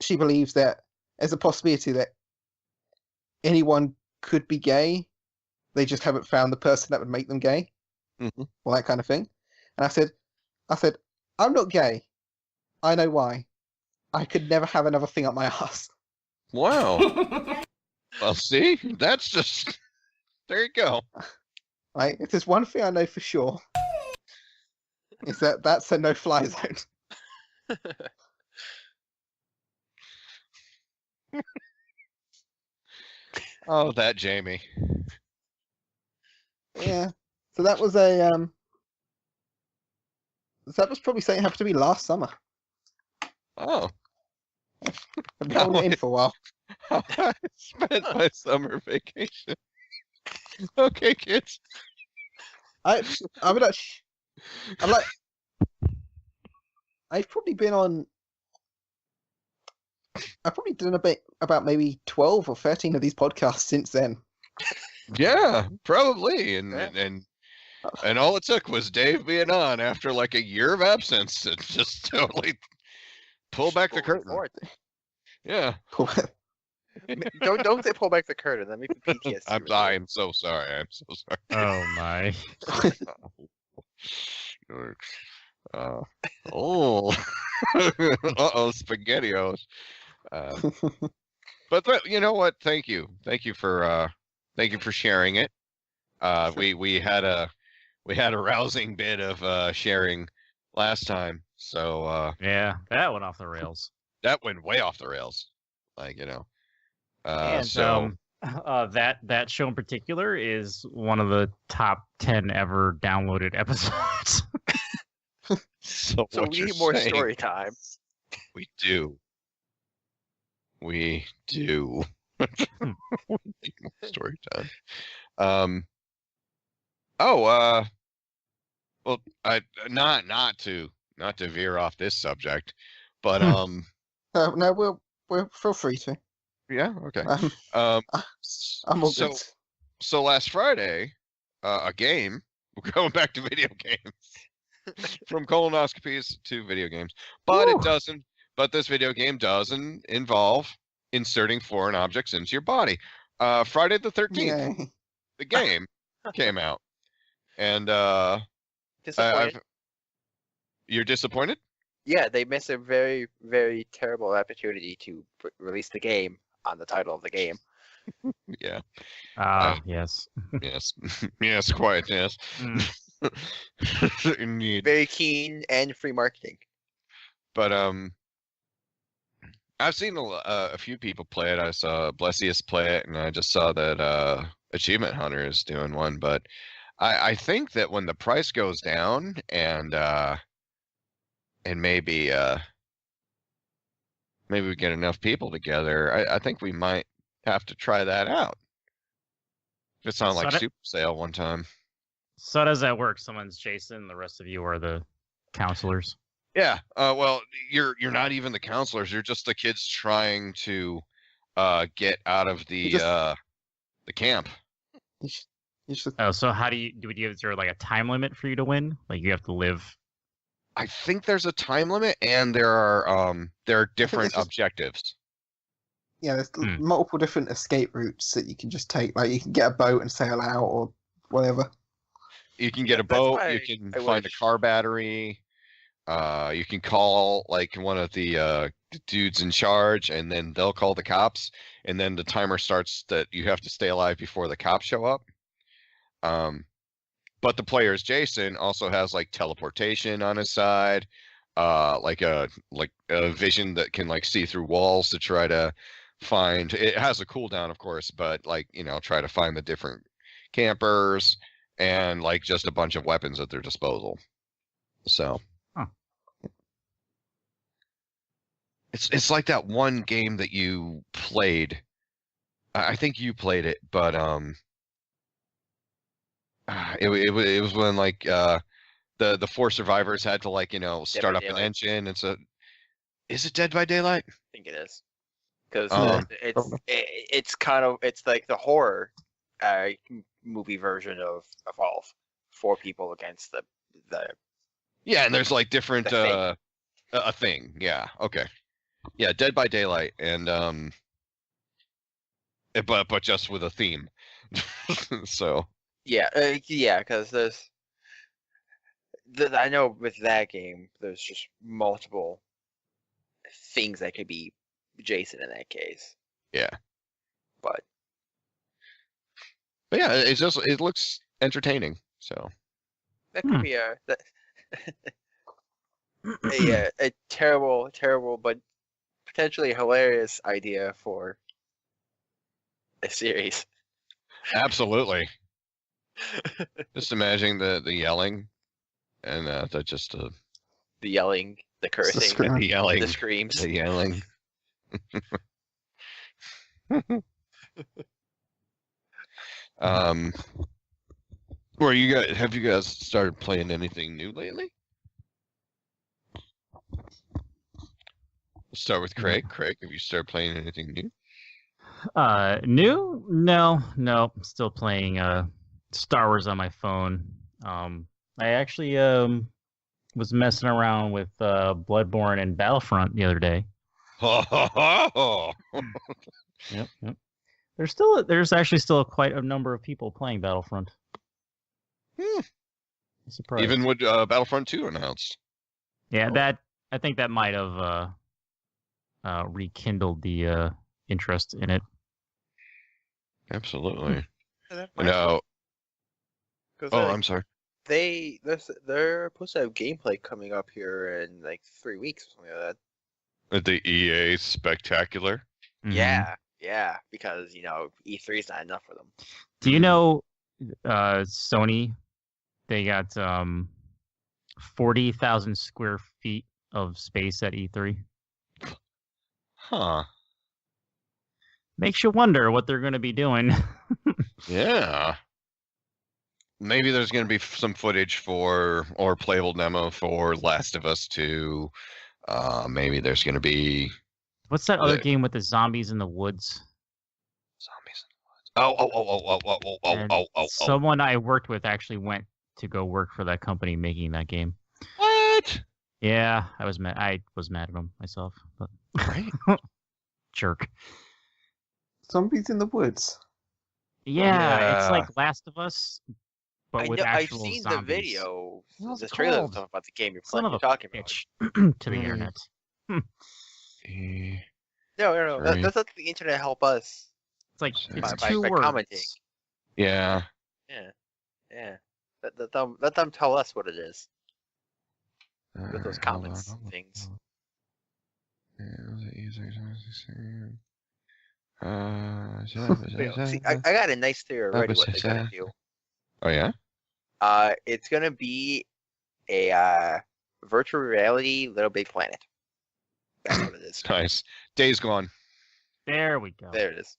she believes that there's a possibility that anyone could be gay, they just haven't found the person that would make them gay, Mhm. or that kind of thing. And I said, I'm not gay. I know why. I could never have another thing up my ass. Wow. Well, see, that's just there you go. Like, if there's one thing I know for sure, is that that's a no-fly zone. Oh, that Jamie. Yeah. So that was a that was probably something that happened to me last summer. Oh. I've been holding it in for a while. How I spent my summer vacation. Okay, kids. I would actually, I'm like, I've probably done about maybe 12 or 13 of these podcasts since then. Yeah, probably. And Yeah. and all it took was Dave being on after like a year of absence to just totally pull back the curtain. Forward. Yeah. Don't say pull back the curtain. That makes me PTSD. I'm so sorry. I'm so sorry. Oh my. Oh. Uh-oh, SpaghettiOs. But you know what? Thank you for sharing it. We had a rousing bit of sharing last time, so Yeah, that went off the rails. that went way off the rails. Like, you know. And So that show in particular is one of the top 10 ever downloaded episodes. so So what we you're need more saying- story time. We do. We do. We need more story time. Well, I not to veer off this subject, but No, we'll feel free to. yeah, okay. I'm all so good. so last Friday, a game. We're going back to video games from colonoscopies to video games, but Woo. it doesn't. But this video game doesn't involve inserting foreign objects into your body. Friday the 13th, Yay. the game came out, and Disappointed. you're disappointed? Yeah, they missed a very, very terrible opportunity to release the game on the title of the game. Yeah. Yes. Yes. Yes. Quite. Yes. Mm. Indeed. Very keen and free marketing. But I've seen a few people play it. I saw Blessius play it, and I just saw that Achievement Hunter is doing one, but I think that when the price goes down and maybe we get enough people together, I think we might have to try that out. If it's on like super sale one time. So how does that work? Someone's Jason, the rest of you are the counselors. Yeah. Well, you're not even the counselors. You're just the kids trying to get out of the camp. Oh, so how is there like a time limit for you to win? Like you have to live? I think there's a time limit, and there are different objectives. Yeah, there's multiple different escape routes that you can just take. Like you can get a boat and sail out, or whatever. You can get a boat. You can find a car battery. You can call like one of the dudes in charge, and then they'll call the cops, and then the timer starts that you have to stay alive before the cops show up. But the player's Jason also has like teleportation on his side, like a vision that can like see through walls to try to find. It has a cooldown, of course, but like try to find the different campers and like just a bunch of weapons at their disposal. So. It's like that one game that you played. I think you played it, but it was when like the 4 survivors had to like start up an engine, and so is it Dead by Daylight? I think it is, because it's like the horror movie version of Evolve. 4 people against the yeah, and there's like different a thing. Yeah, okay. Yeah, Dead by Daylight, and but just with a theme. So yeah, because I know with that game, there's just multiple things that could be Jason in that case. Yeah, but yeah, it looks entertaining. So that could be a terrible, but potentially hilarious idea for a series. Absolutely. Just imagining the yelling and the yelling, the cursing, the yelling, the screams, the yelling. Have you guys started playing anything new lately? Let's start with Craig. Craig, have you started playing anything new? New? No. I'm still playing Star Wars on my phone. I actually was messing around with Bloodborne and Battlefront the other day. Yep. There's actually still quite a number of people playing Battlefront. Surprised. Even with Battlefront 2 announced. Yeah, I think that might have rekindled the interest in it. Absolutely. No. I'm sorry. They're supposed to have gameplay coming up here in like 3 weeks or something like that. At the EA Spectacular. Mm-hmm. Yeah, because E3 is not enough for them. Do you know Sony? They got 40,000 square feet of space at E3. Huh. Makes you wonder what they're going to be doing. Yeah. Maybe there's going to be some footage or playable demo for Last of Us 2. Maybe there's going to be... What's that other game with the zombies in the woods? Zombies in the woods. Oh. Someone I worked with actually went to go work for that company making that game. What? Yeah, I was mad at him myself. But... Right? Jerk. Zombies in the woods. Yeah, it's like Last of Us, but with actual I've seen zombies. the video, the trailer about the game you're talking about. To the internet. No. Let's let the internet help us. It's like it's by 2 words. commenting. Yeah. Let them tell us what it is. With those comments and things. See, I got a nice theory already what they're gonna do. Oh yeah? It's gonna be a virtual reality Little Big Planet. That's what it is. Nice. Days Gone. There we go. There it is.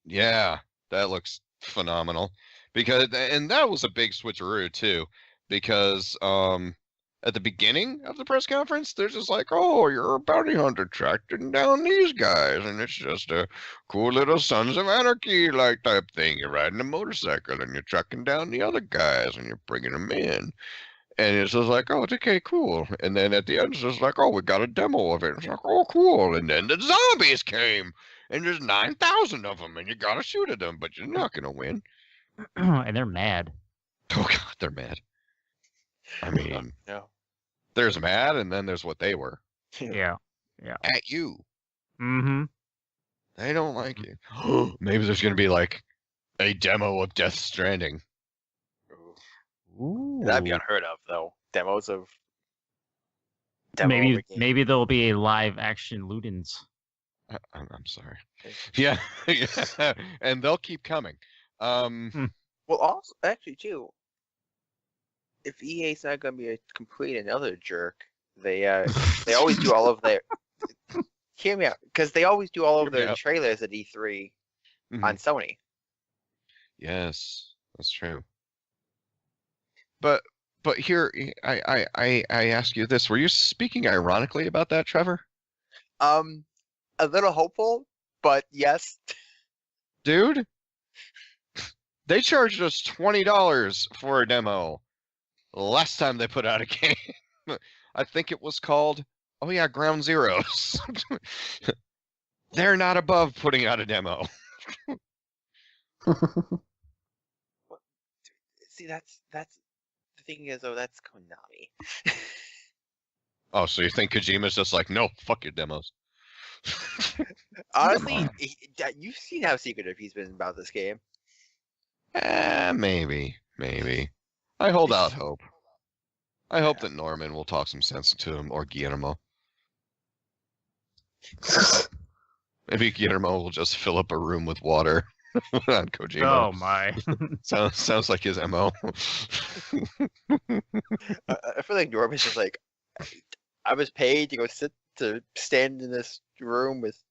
Yeah, that looks phenomenal. And that was a big switcheroo too, because at the beginning of the press conference, they're just like, "Oh, you're a bounty hunter tracking down these guys, and it's just a cool little Sons of Anarchy like type thing. You're riding a motorcycle and you're tracking down the other guys and you're bringing them in." And it's just like, "Oh, it's okay, cool." And then at the end, it's just like, "Oh, we got a demo of it." It's like, "Oh, cool." And then the zombies came, and there's 9,000 of them, and you gotta shoot at them, but you're not gonna win. And they're mad. Oh God, they're mad. I mean, No. there's mad, and then there's what they were Yeah. at you. Mm-hmm. They don't like you. Maybe there's gonna be like a demo of Death Stranding. Ooh. That'd be unheard of, though. Demos of. Demo of a game. Maybe there'll be a live action Ludens. I'm sorry. Yeah, yeah, and they'll keep coming. Well, also, actually, too, if EA's not gonna be a complete another jerk, they always do all of their. Hear me out, because they always do all of their trailers at E3 on Sony. Yes, that's true. But here, I ask you this: were you speaking ironically about that, Trevor? A little hopeful, but yes. Dude, they charged us $20 for a demo last time they put out a game. I think it was called, oh yeah, Ground Zeroes. They're not above putting out a demo. See, that's the thing is, though, that's Konami. Oh, so you think Kojima's just like, no, fuck your demos? Honestly, you've seen how secretive he's been about this game. Maybe. I hold out hope. I hope that Norman will talk some sense to him, or Guillermo. Maybe Guillermo will just fill up a room with water on Kojima. Oh my. Sounds like his MO. I feel like Norman's just like, I was paid to stand in this room with,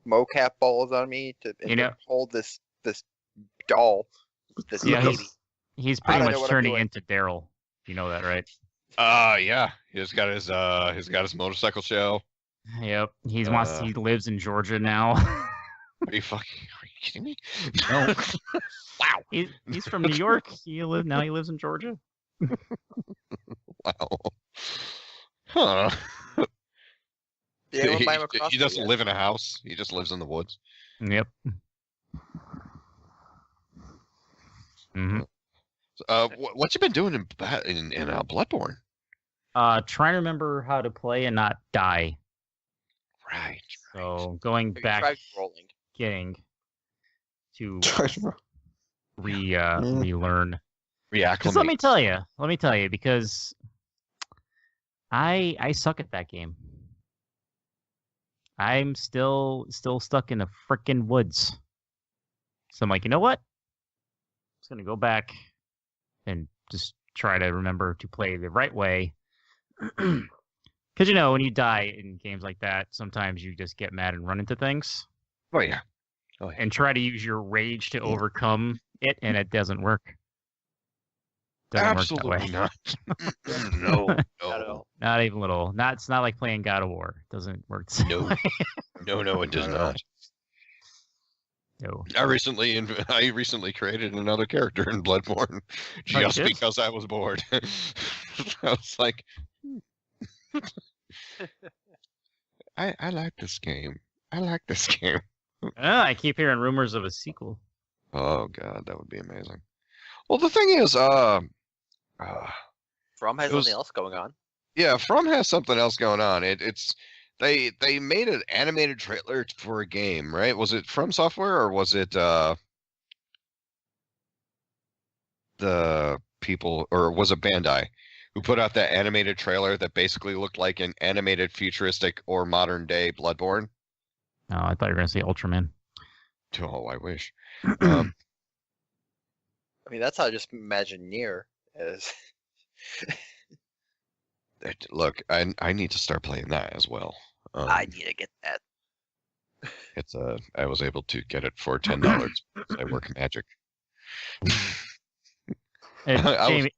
mocap balls on me to hold this doll, this baby. He's pretty much turning into Daryl. You know that, right? Yeah. He's got his motorcycle show. Yep. He lives in Georgia now. Are you kidding me? No. Wow. He's from New York. He lives in Georgia. Wow. Huh. Yeah, he doesn't live in a house. He just lives in the woods. Yep. Mm-hmm. What you been doing in Bloodborne? Trying to remember how to play and not die. Right. So going back, getting to relearn. Reacclimate. Let me tell you, because I suck at that game. I'm still stuck in the frickin' woods. So I'm like, you know what? I'm just gonna go back and just try to remember to play the right way. Because when you die in games like that, sometimes you just get mad and run into things. Oh yeah. And try to use your rage to overcome it, and it doesn't work. Absolutely not. No, not at all. Not even a little. It's not like playing God of War. It doesn't work. No, it does not. No. I recently created another character in Bloodborne just because I was bored. I was like, I like this game. I keep hearing rumors of a sequel. Oh god, that would be amazing. Well, the thing is, From has something else going on. Yeah, From has something else going on. They made an animated trailer for a game, right? Was it From Software or was it the people, or was it Bandai? who put out that animated trailer that basically looked like an animated futuristic or modern day Bloodborne. Oh, I thought you were going to say Ultraman. Oh, I wish. I mean, that's how I just imagine Nier as. Look, I need to start playing that as well. I need to get that. It's I was able to get it for $10. I work magic. Jamie.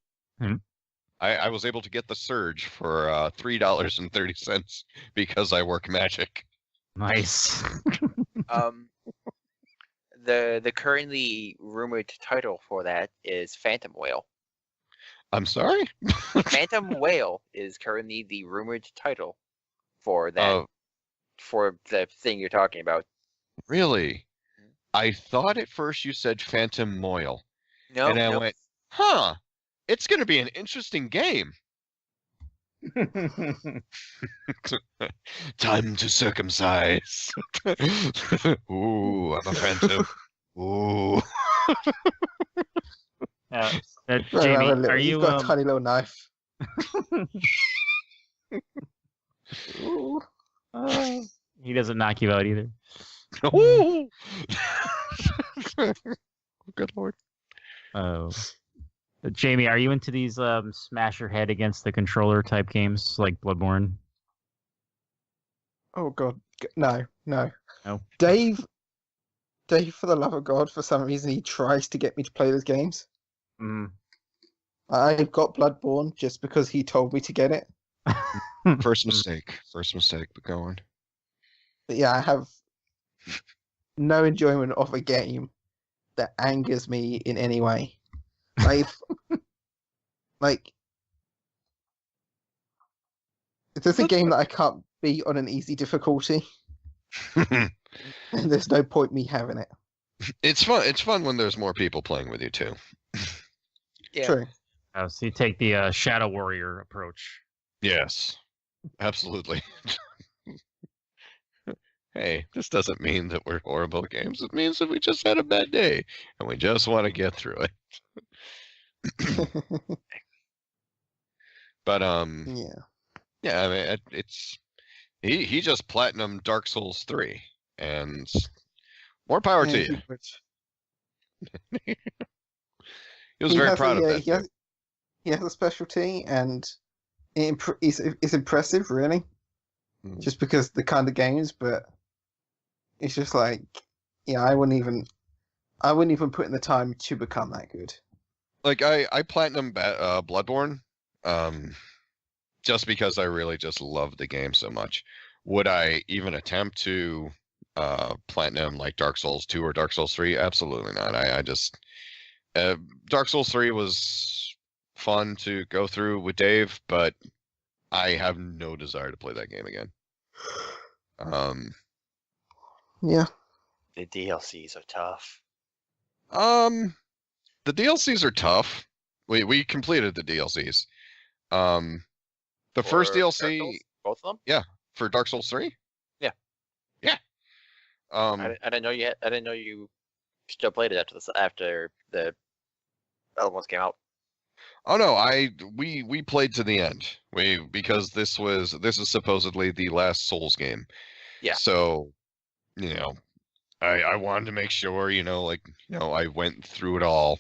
I was able to get the Surge for $3.30 because I work magic. Nice. The currently rumored title for that is Phantom Whale. I'm sorry? Phantom Whale is currently the rumored title for that for the thing you're talking about. Really? I thought at first you said Phantom Moil. No, And I no. went, huh, it's going to be an interesting game. Time to circumcise. Ooh, I'm a phantom. Ooh. Jamie, are you? You've got a tiny little knife. Ooh. He doesn't knock you out either. Ooh. Good lord. Oh. Jamie, are you into these smash your head against the controller type games like Bloodborne? Oh god, no. No. Dave, for the love of God, for some reason he tries to get me to play those games. Mm. I've got Bloodborne just because he told me to get it. First mistake, but go on. But yeah, I have no enjoyment of a game that angers me in any way. Like, if there's a game that I can't beat on an easy difficulty, then there's no point me having it. It's fun. It's fun when there's more people playing with you too. Yeah. True. Oh, so you take the Shadow Warrior approach. Yes, absolutely. Hey, this doesn't mean that we're horrible at games. It means that we just had a bad day and we just want to get through it. But yeah. I mean, it's he just platinum Dark Souls 3, and more power to you. He was very proud of that. He has a specialty, and it's impressive, really. Just because the kind of games, but it's just like, yeah, I wouldn't even put in the time to become that good. Like I platinum Bloodborne, just because I really just love the game so much. Would I even attempt to platinum like Dark Souls 2 or Dark Souls 3? Absolutely not. I just Dark Souls 3 was fun to go through with Dave, but I have no desire to play that game again. Yeah. The DLCs are tough. The DLCs are tough. We completed the DLCs. The first DLC, both of them. Yeah, for Dark Souls 3. Yeah. Yeah. I didn't know you. I didn't know you still played it after the other ones came out. Oh no, we played to the end. Because this is supposedly the last Souls game. Yeah. So, I wanted to make sure, I went through it all,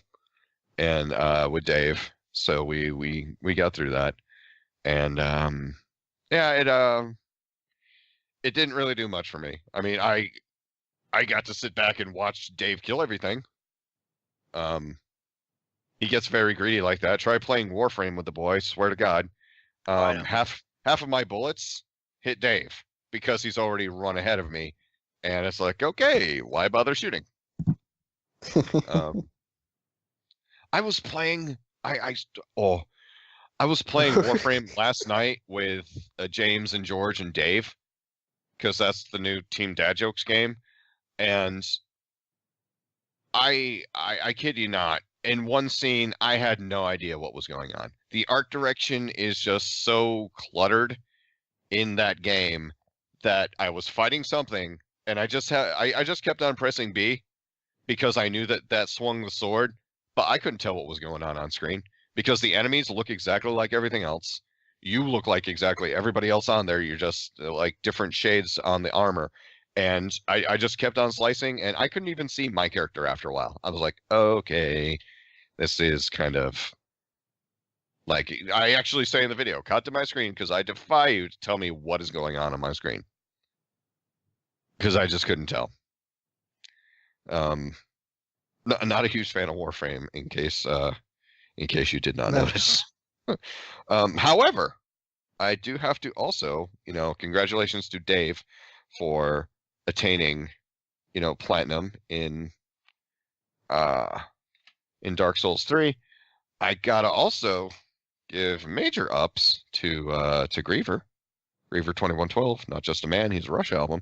and with Dave, so we got through that, and yeah, it didn't really do much for me. I mean, I got to sit back and watch Dave kill everything. He gets very greedy like that. Try playing Warframe with the boy. Swear to God, half of my bullets hit Dave because he's already run ahead of me. And it's like, okay, why bother shooting? I was playing. I was playing Warframe last night with James and George and Dave, because that's the new Team Dad Jokes game, and I kid you not. In one scene, I had no idea what was going on. The art direction is just so cluttered in that game that I was fighting something. And I just kept on pressing B because I knew that swung the sword, but I couldn't tell what was going on screen because the enemies look exactly like everything else. You look like exactly everybody else on there. You're just like different shades on the armor. And I just kept on slicing, and I couldn't even see my character after a while. I was like, okay, this is kind of like, I actually say in the video, cut to my screen, because I defy you to tell me what is going on my screen. Because I just couldn't tell. Not a huge fan of Warframe, in case you did not notice. However, I do have to also, congratulations to Dave for attaining, platinum in Dark Souls 3. I gotta also give major ups to Griever. Griever 2112, not just a man, he's a Rush album.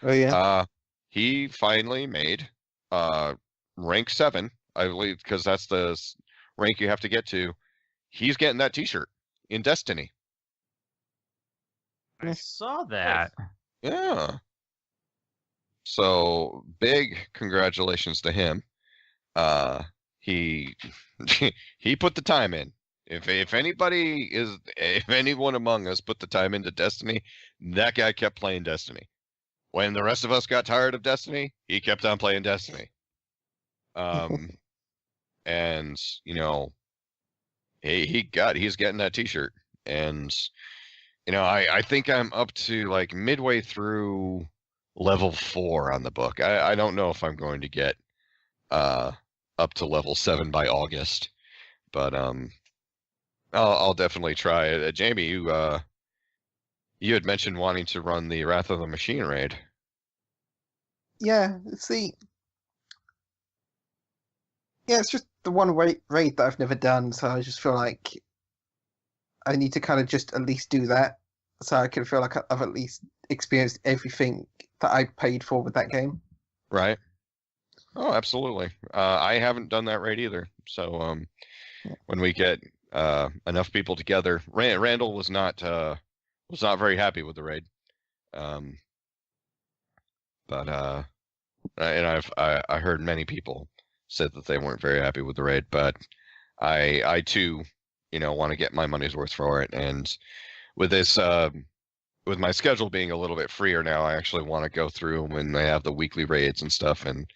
Oh yeah. He finally made rank 7, I believe, because that's the rank you have to get to. He's getting that t-shirt in Destiny. I saw that. Yeah. So big congratulations to him. He he put the time in. If anyone among us put the time into Destiny, that guy kept playing Destiny. When the rest of us got tired of Destiny, he kept on playing Destiny. And he's getting that t-shirt, and I think I'm up to like midway through level 4 on the book. I don't know if I'm going to get up to level 7 by August, but I'll definitely try it. Jamie, you had mentioned wanting to run the Wrath of the Machine raid. Yeah, it's just the one raid that I've never done, so I just feel like I need to kind of just at least do that, so I can feel like I've at least experienced everything that I paid for with that game. Right. Oh, absolutely. I haven't done that raid either. So when we get enough people together, Randall was not very happy with the raid. But and I heard many people said that they weren't very happy with the raid, but I too, want to get my money's worth for it. And with this, with my schedule being a little bit freer now, I actually want to go through when they have the weekly raids and stuff and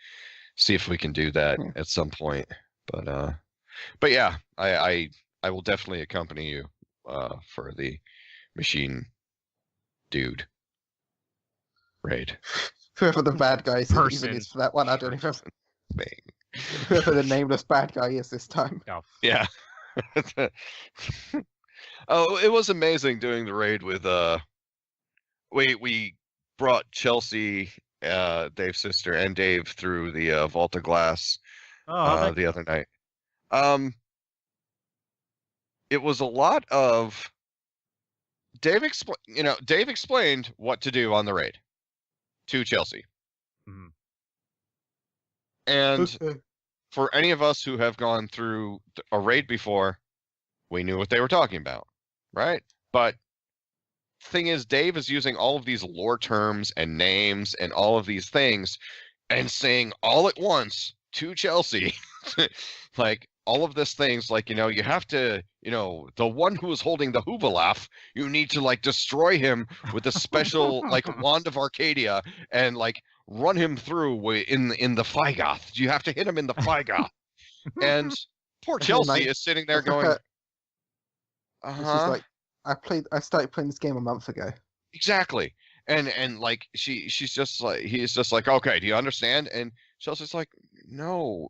see if we can do that at some point. But yeah, I will definitely accompany you for the Machine Dude raid. Whoever the bad guy is Person. for that one, I don't even. Thing. Whoever the nameless bad guy is this time. Oh, Yeah. Oh, it was amazing doing the raid with we brought Chelsea, Dave's sister, and Dave through the Vault of Glass the other night. It was a lot of Dave explained what to do on the raid to Chelsea. Mhm. And for any of us who have gone through a raid before, we knew what they were talking about, right? But thing is, Dave is using all of these lore terms and names and all of these things and saying all at once to Chelsea, like all of this things, like, you have to, the one who is holding the Hoovalaf, you need to like destroy him with a special like wand of Arcadia and like run him through in the Fygoth. You have to hit him in the Fygoth. And poor Chelsea is sitting there going, She's like, I started playing this game a month ago. Exactly. And like he's just like, okay, do you understand? And Chelsea's like, no.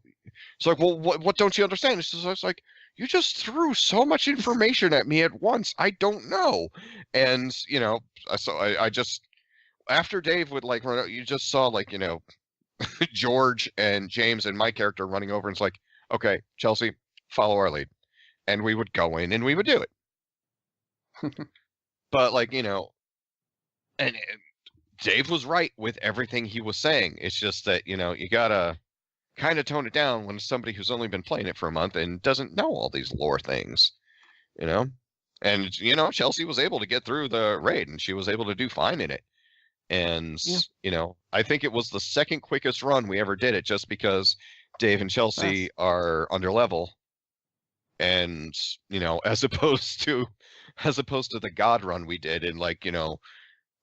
It's like, well, what don't you understand? It's like, you just threw so much information at me at once. I don't know. And so I just, after Dave would like run out, you just saw like, George and James and my character running over, and it's like, okay, Chelsea, follow our lead. And we would go in and we would do it. But like, and Dave was right with everything he was saying. It's just that, you gotta kind of tone it down when somebody who's only been playing it for a month and doesn't know all these lore things, And, Chelsea was able to get through the raid, and she was able to do fine in it. And, I think it was the second quickest run we ever did it, just because Dave and Chelsea are under level. and as opposed to the God run we did in like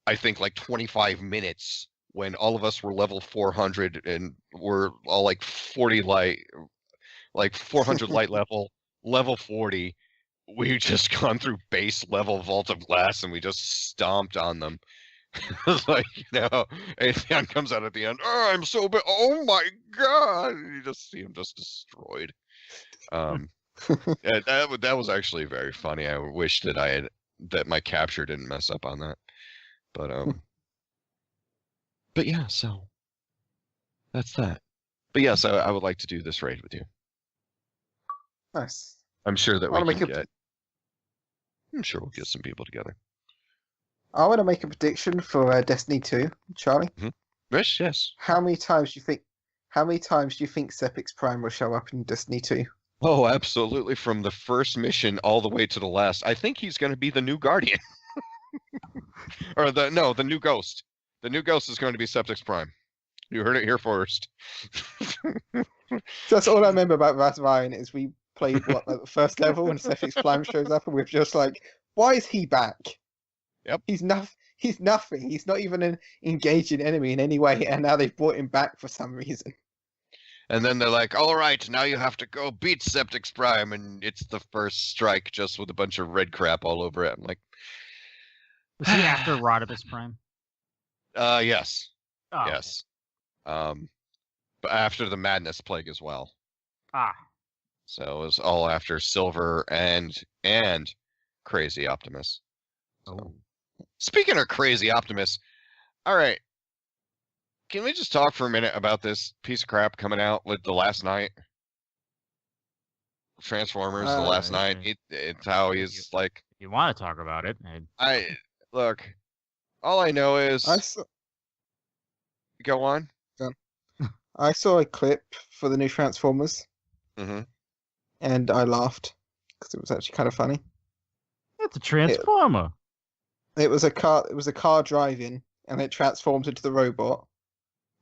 I think like 25 minutes when all of us were level 400 and we're all like 40 like 400 light level 40. We just gone through base level Vault of Glass and we just stomped on them. It's like, Atheon comes out at the end. Oh, I'm so bad. Oh my god! And you just see him just destroyed. That was actually very funny. I wish that my capture didn't mess up on that. But yeah, so that's that. But yes, I would like to do this raid with you. Nice. I'm sure that I wanna we make can a- get. I'm sure we'll get some people together. I want to make a prediction for Destiny 2, Charlie. Wish, yes. How many times do you think Sepix Prime will show up in Destiny 2? Oh, absolutely. From the first mission all the way to the last. I think he's going to be the new Guardian. Or the new Ghost. The new Ghost is going to be Sepix Prime. You heard it here first. That's all I remember about Razvine is we played the first level and Sepix Prime shows up and we're just like, why is he back? Yep. He's nothing. He's not even an engaging enemy in any way, and now they've brought him back for some reason. And then they're like, all right, now you have to go beat Sepix Prime, and it's the first strike just with a bunch of red crap all over it. I'm like... Was he after Rhodopus Prime? Yes. Oh, yes. But after the Madness Plague as well. Ah. So it was all after Silver and Crazy Optimus. Oh. Speaking of Crazy Optimus, all right. Can we just talk for a minute about this piece of crap coming out with The Last Night? Transformers, The Last Night. It's how he's like... If you want to talk about it. Look, all I know is... Go on. I saw a clip for the new Transformers, and I laughed, because it was actually kind of funny. It's a Transformer. It was a car driving, and it transforms into the robot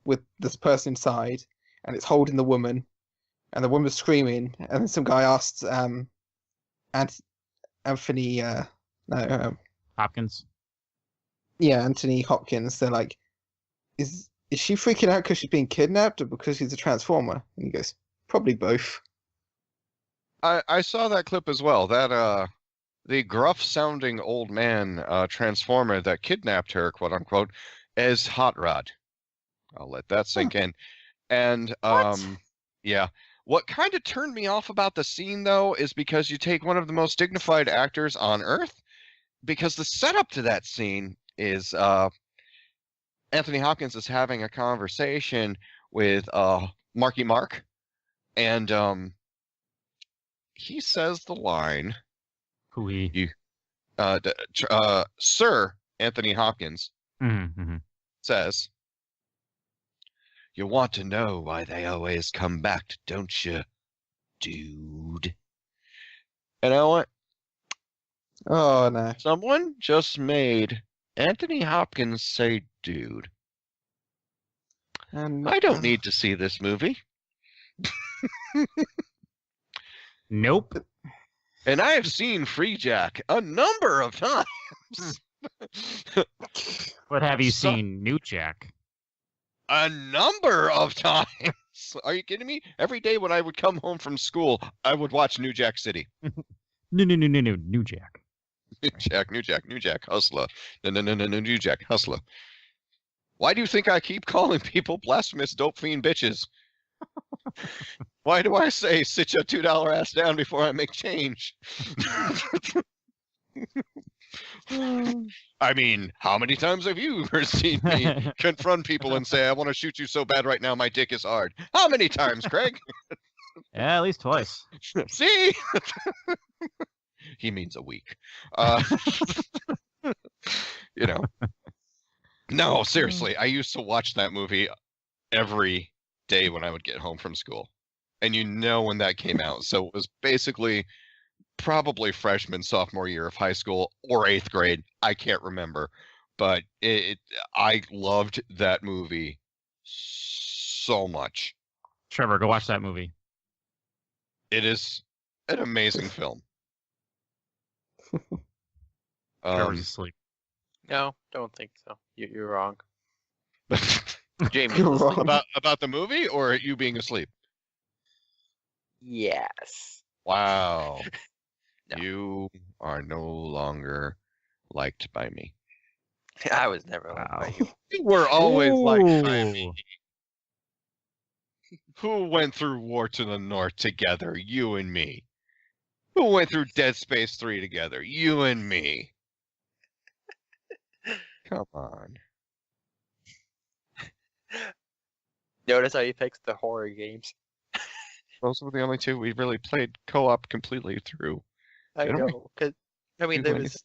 with this person inside, and it's holding the woman, and the woman's screaming, and then some guy asks Anthony Hopkins. Yeah, Anthony Hopkins. They're like, is she freaking out because she's being kidnapped or because he's a Transformer? And he goes, probably both. I saw that clip as well. That the gruff-sounding old man Transformer that kidnapped her, quote unquote, is Hot Rod. I'll let that sink in. And yeah. What kind of turned me off about the scene though is because you take one of the most dignified actors on Earth, because the setup to that scene is Anthony Hopkins is having a conversation with Marky Mark, and he says the line, Sir Anthony Hopkins says, "You want to know why they always come back, don't you, dude?" And I went, oh no. Someone just made Anthony Hopkins say dude. I don't need to see this movie. Nope. And I have seen Freejack a number of times. What have you seen, New Jack? A number of times. Are you kidding me? Every day when I would come home from school, I would watch New Jack City. No, New Jack. New Jack, Hustler. No, New Jack, Hustler. Why do you think I keep calling people blasphemous dope fiend bitches? Why do I say sit your $2 ass down before I make change? I mean, how many times have you ever seen me confront people and say, I want to shoot you so bad right now, my dick is hard? How many times, Craig? Yeah, at least twice. See? He means a week. You know. No, seriously, I used to watch that movie every day when I would get home from school. And you know when that came out. So it was basically probably freshman, sophomore year of high school or 8th grade. I can't remember. But I loved that movie so much. Trevor, go watch that movie. It is An amazing film. Trevor's asleep. No, don't think so. You're wrong. Jamie, You're wrong. About the movie or you being asleep? yes. Wow. No. You are no longer liked by me. I was never liked by you. You were always liked by Ooh. me. Who went through War to the North together? You and me. Who went through Dead Space 3 together? You and me. Come on. Notice how you picked the horror games. Those were the only two we really played co-op completely through. I Didn't we? know, cause I mean Do there was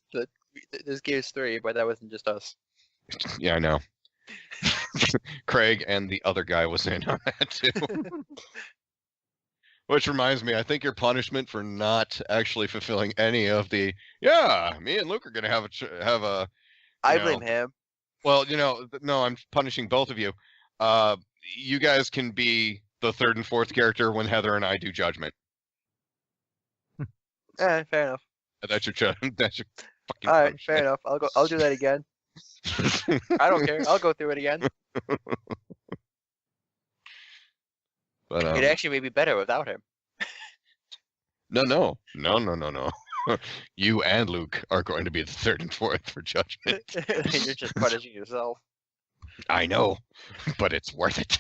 there's Gears 3, but that wasn't just us. Yeah, I know. Craig and the other guy was in on that too. Which reminds me, I think your punishment for not actually fulfilling any of the me and Luke are gonna have a I know. blame him. well, no, I'm punishing both of you. You guys can be the third and fourth character when Heather and I do judgment. Fair enough. That's your that's your fucking All right, punishment. fair enough. I'll do that again. I don't care. I'll go through it again. But It actually may be better without him. no. You and Luke are going to be the third and fourth for judgment. You're just punishing yourself. I know, but it's worth it.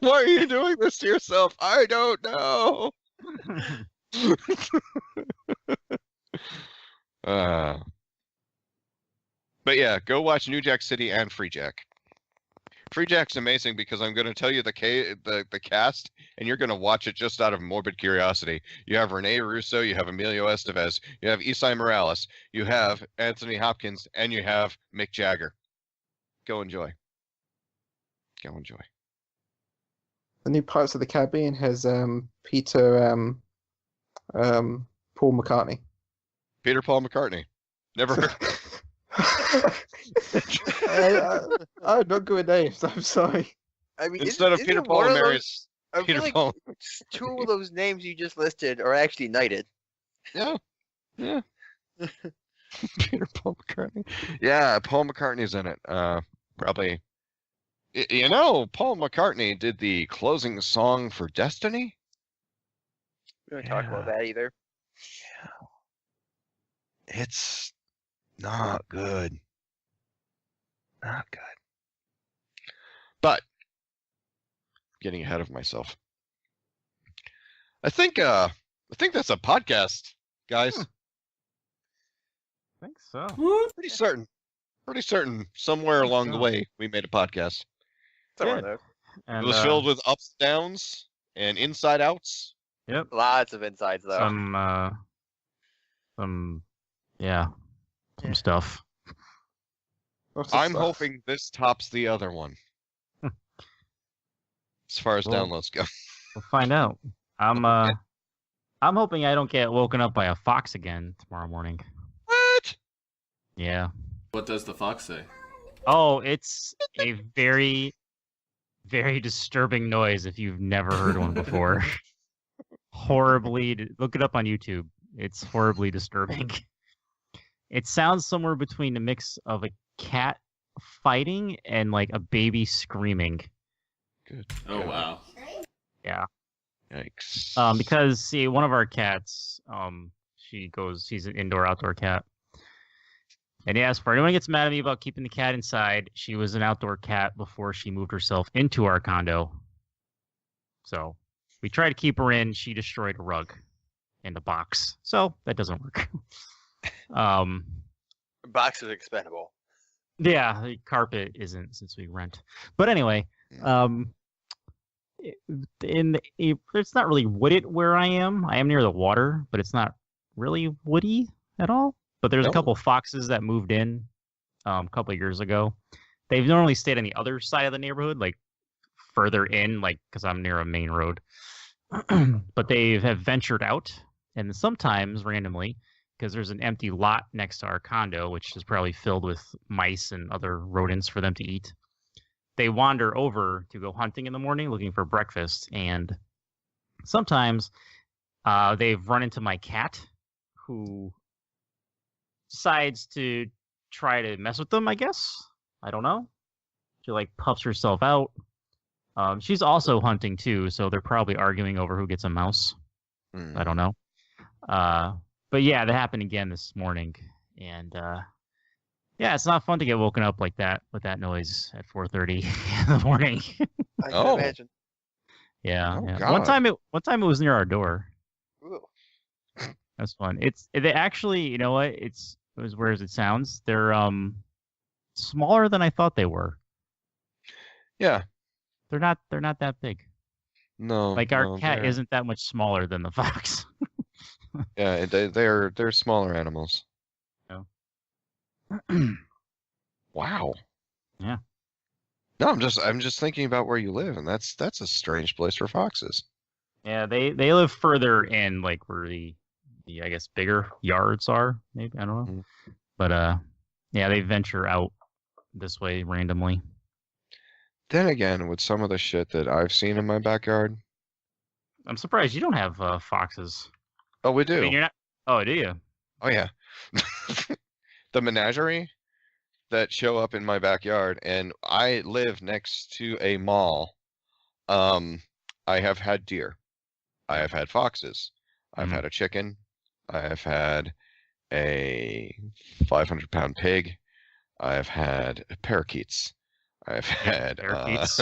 Why are you doing this to yourself? I don't know. But yeah, go watch New Jack City and Freejack. Freejack's amazing because I'm going to tell you the cast, and you're going to watch it just out of morbid curiosity. You have Rene Russo, you have Emilio Estevez, you have Isai Morales, you have Anthony Hopkins, and you have Mick Jagger. Go enjoy. Go enjoy. The new Pirates of the Caribbean has Peter Paul McCartney. Peter Paul McCartney. Never heard. I'm not good with names. I'm sorry. I mean, Instead of isn't Peter it Paul one and of Mary, those- I Peter feel like Paul. two of those names you just listed are actually knighted. Yeah. Peter Paul McCartney. Yeah, Paul McCartney's in it. Probably. Paul McCartney did the closing song for Destiny. We don't talk about that either. It's not good. Not good. But getting ahead of myself. I think that's a podcast, guys. I think so. Pretty certain. Somewhere along the so. way we made a podcast. Somewhere Good. there. It was filled with ups and downs and inside outs. Yep. Lots of insides though. Some stuff. Lots of I'm stuff. hoping this tops the other one. As far as Well, downloads go. We'll find out. I'm hoping I don't get woken up by a fox again tomorrow morning. What? Yeah. What does the fox say? Oh, it's a very, very disturbing noise if you've never heard one before. Look it up on YouTube. It's horribly disturbing. It sounds somewhere between a mix of a cat fighting and like a baby screaming. Good. Oh God. wow. Yeah. Yikes. Because see, one of our cats, she's an indoor-outdoor cat. And yes, for anyone who gets mad at me about keeping the cat inside, she was an outdoor cat before she moved herself into our condo. So we tried to keep her in. She destroyed a rug and a box. So that doesn't work. Box is expendable. Yeah, the carpet isn't since we rent. But anyway, it's not really wooded where I am. I am near the water, but it's not really woody at all. But there's a couple foxes that moved in a couple of years ago. They've normally stayed on the other side of the neighborhood, like further in, like because I'm near a main road. But they have ventured out, and sometimes randomly, because there's an empty lot next to our condo, which is probably filled with mice and other rodents for them to eat. they wander over to go hunting in the morning looking for breakfast, and sometimes they've run into my cat, who decides to try to mess with them, I guess. I don't know. She like puffs herself out. She's also hunting too, so they're probably arguing over who gets a mouse. I don't know. But yeah, that happened again this morning, and yeah, it's not fun to get woken up like that with that noise at 4:30 in the morning. I can imagine. Yeah, Oh, yeah. God. One time it was near our door. Ooh. That's fun. They actually, you know what? It was weird as it sounds. They're smaller than I thought they were. Yeah. They're not that big. No. Like our no, cat they're- isn't that much smaller than the fox. Yeah, they're smaller animals. Wow. Yeah. No, I'm just thinking about where you live, and that's a strange place for foxes. Yeah, they live further in, like where the I guess bigger yards are. Maybe, I don't know. Mhm. But yeah, they venture out this way randomly. Then again, with some of the shit that I've seen in my backyard, I'm surprised you don't have foxes. oh, we I do. mean, you're not. Oh, do you? Oh yeah. The menagerie that show up in my backyard, and I live next to a mall. I have had deer. I have had foxes. I've Mhm. had a chicken. I have had a 500-pound pig. I've had parakeets. I've had Parakeets?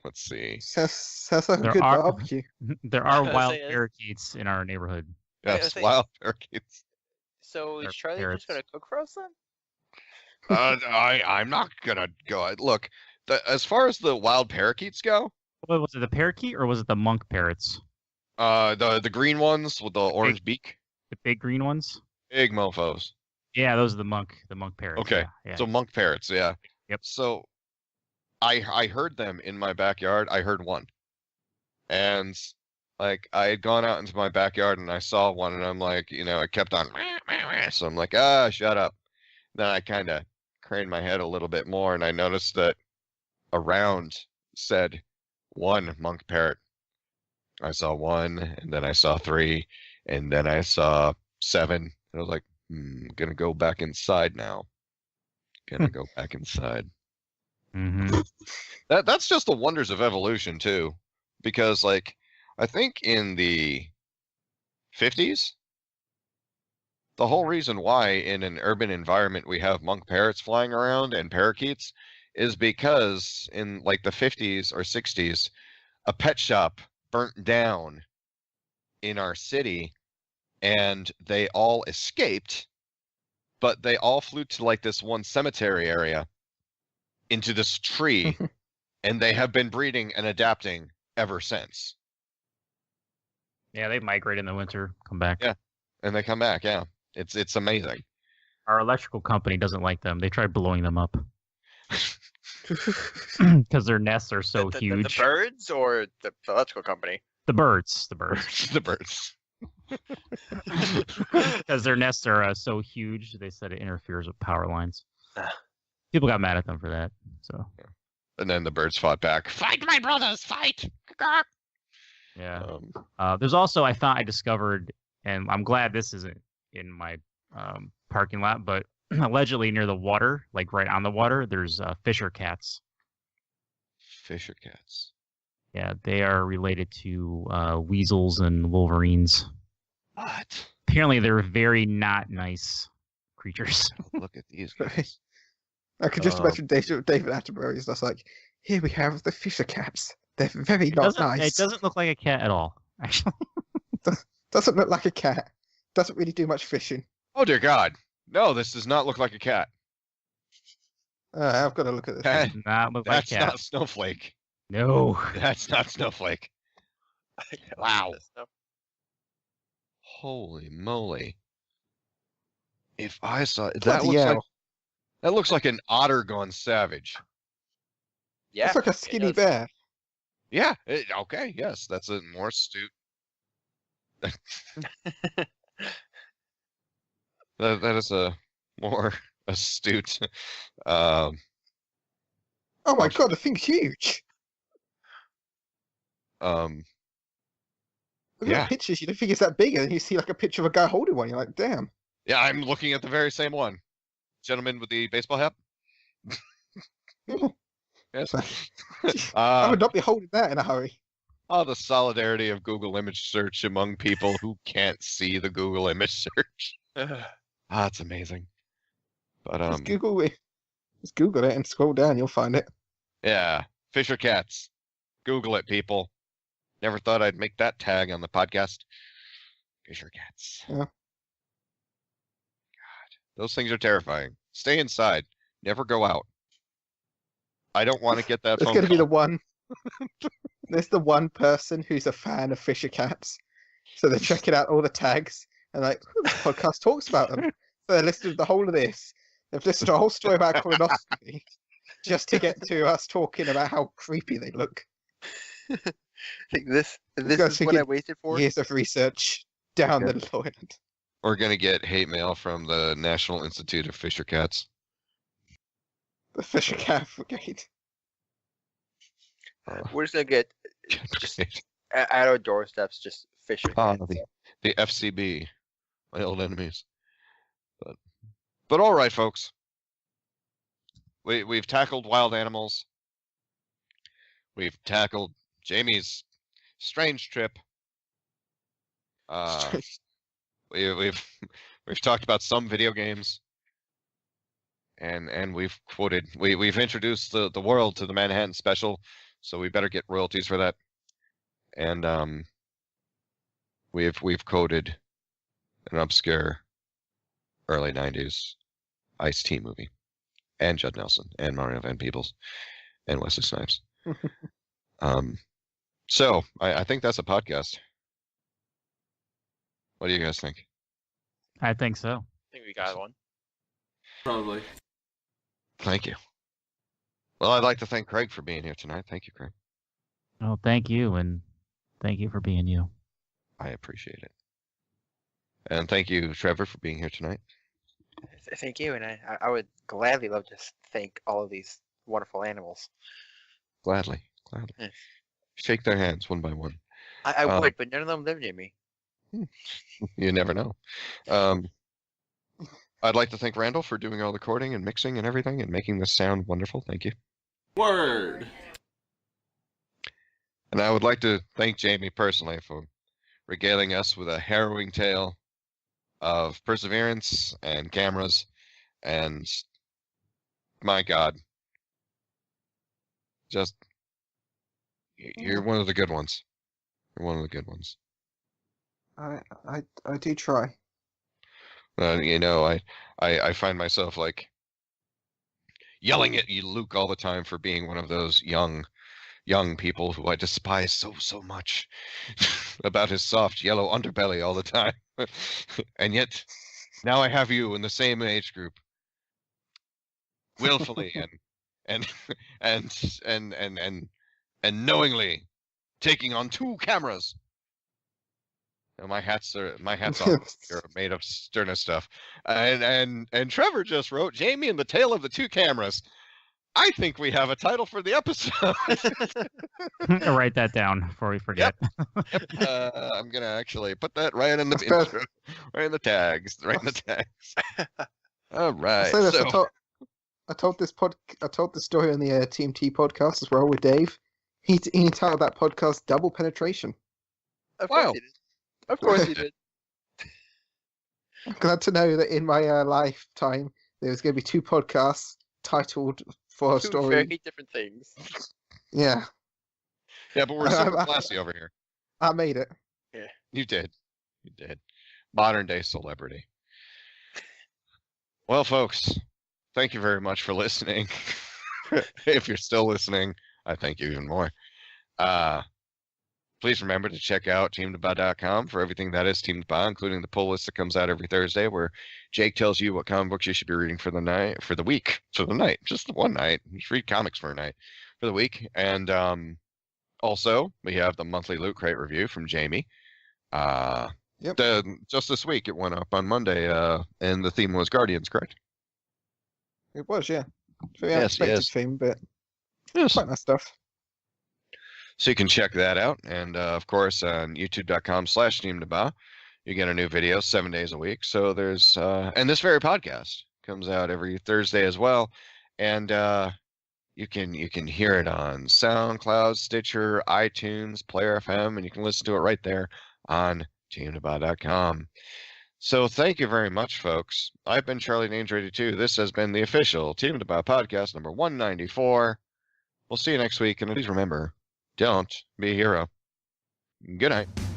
let's see. Sounds like a There good are- barbecue. There are was wild saying, it's- parakeets in our neighborhood. Yes, think- wild parakeets. So They're is Charlie parrots. just gonna cook for us then? I'm not gonna go. Look, as far as the wild parakeets go, What was it, the parakeet or was it the monk parrots? the green ones with the orange beak, The big green ones? big mofo's. Yeah, those are the monk parrots. Okay, Yeah. So monk parrots, yeah. Yep. So I heard them in my backyard. I heard one, and like I had gone out into my backyard and I saw one, and I'm like, it kept on. So I'm like, shut up. Then I kind of craned my head a little bit more, and I noticed that around said one monk parrot. I saw one, and then I saw three, and then I saw 7. And I was like, gonna go back inside now. Gonna go back inside. Mm-hmm. That's just the wonders of evolution too, because like I think in the 50s, the whole reason why in an urban environment we have monk parrots flying around and parakeets is because in like the 50s or 60s, a pet shop burnt down in our city, and they all escaped, but they all flew to like this one cemetery area into this tree, and they have been breeding and adapting ever since. Yeah, they migrate in the winter, come back. Yeah. And they come back, yeah. It's amazing. Our electrical company doesn't like them. They tried blowing them up because their nests are so the huge. birds or the electrical company? The birds. The birds. Because their nests are so huge, they said it interferes with power lines. Ah. People got mad at them for that. So And then the birds fought back. Fight, my brothers, fight! yeah. Um, There's also I discovered, and I'm glad this isn't in my parking lot, but allegedly near the water, like right on the water, there's Fishercats. Fishercats. Yeah, they are related to weasels and wolverines. What? Apparently, they're very not nice creatures. Look at these guys. I could just Oh. imagine David Attenborough is just like, here we have the Fishercats. They're very It not doesn't, nice. it doesn't look like a cat at all, actually. Doesn't look like a cat. Doesn't really do much fishing. Oh dear God. No, this does not look like a cat. I've got to look at this. That- Does not look like That's a cat. not Snowflake. No. That's not Snowflake. Wow. Stuff. Holy moly. If I saw that Bloody looks like hell. that looks like an otter gone savage. Yeah. It's like a it skinny does. bear. Yeah, okay, yes, that's a more astute. That is a more astute Oh my god, the thing's huge. Look Yeah. at pictures, you don't think it's that big, and then you see like a picture of a guy holding one, you're like, damn. Yeah, I'm looking at the very same one. Gentleman with the baseball hat. Yes. I would not be holding that in a hurry. The solidarity of Google image search among people who can't see the Google image search. It's amazing. But Just Google it. Just Google it and scroll down, you'll find it. yeah, Fishercats. Google it, people. Never thought I'd make that tag on the podcast. Fishercats. Yeah. God, those things are terrifying. Stay inside. Never go out. I don't want to get that There's phone going to be call. the one. There's the one person who's a fan of Fishercats, so they're checking out all the tags and like, this podcast talks about them. So they listened to the whole of this. They've listened to a whole story about colonoscopy just to get to us talking about how creepy they look. I think this guys is what I think waited for. Years of research down the toilet. We're gonna get hate mail from the National Institute of Fishercats. The Fishercat Brigade. We're just gonna get just at our doorsteps, just fishing. The FCB, my old enemies. But all right, folks. We've tackled wild animals. We've tackled Jamie's strange trip. We've talked about some video games, and we've quoted. We've introduced the world to the Manhattan Special, so we better get royalties for that. And we've quoted an obscure early '90s Ice-T movie, and Judd Nelson, and Mario Van Peebles, and Wesley Snipes. So I think that's a podcast. What do you guys think? I think so. I think we got one. Probably. Thank you. Well, I'd like to thank Craig for being here tonight. Thank you, Craig. Oh, thank you, and thank you for being you. I appreciate it. And thank you, Trevor, for being here tonight. Thank you, and I would gladly love to thank all of these wonderful animals. Gladly. Yeah. Shake their hands one by one. I would, but none of them live near me. You never know. I'd like to thank Randall for doing all the recording and mixing and everything and making this sound wonderful. Thank you. Word. And I would like to thank Jamie personally for regaling us with a harrowing tale of perseverance and cameras and, my God, just, you're one of the good ones. You're one of the good ones. I do try. You know, I find myself like yelling at you, Luke, all the time for being one of those young people who I despise so much about his soft yellow underbelly all the time. And yet now I have you in the same age group, willfully and knowingly taking on 2 cameras. No, my hats are made of sterner stuff. And Trevor just wrote Jamie and the Tale of the 2 Cameras. I think we have a title for the episode. Write that down before we forget. Yep. I'm gonna actually put that right in the intro, right in the tags. All right. So I told this story on the Team T podcast as well with Dave. He entitled that podcast "Double Penetration." Of course he did. Of course he did. I'm glad to know that in my lifetime there's going to be 2 podcasts titled for a 2 story. very different things. Yeah. Yeah, but we're super classy over here. I made it. Yeah. You did. Modern day celebrity. Well, folks, thank you very much for listening. If you're still listening, I thank you even more. Please remember to check out teamdba.com for everything that is Team DBA, including the pull list that comes out every Thursday, where Jake tells you what comic books you should be reading for the night, for the week, for the night, just one night. Just read comics for a night, for the week. And also, we have the monthly Loot Crate review from Jamie. Yep. Just this week, it went up on Monday, and the theme was Guardians, correct? It was, yeah. Very Yes, unexpected yes. theme, but Yes. Quite nice stuff. So you can check that out. And of course, on youtube.com/Team DBAH, you get a new video 7 days a week. So there's, and this very podcast comes out every Thursday as well. And you can hear it on SoundCloud, Stitcher, iTunes, Player FM, and you can listen to it right there on teamdbah.com. So thank you very much, folks. I've been Charlie Danger 82. This has been the official Team DBAH podcast number 194. We'll see you next week, and please remember, don't be a hero. Good night.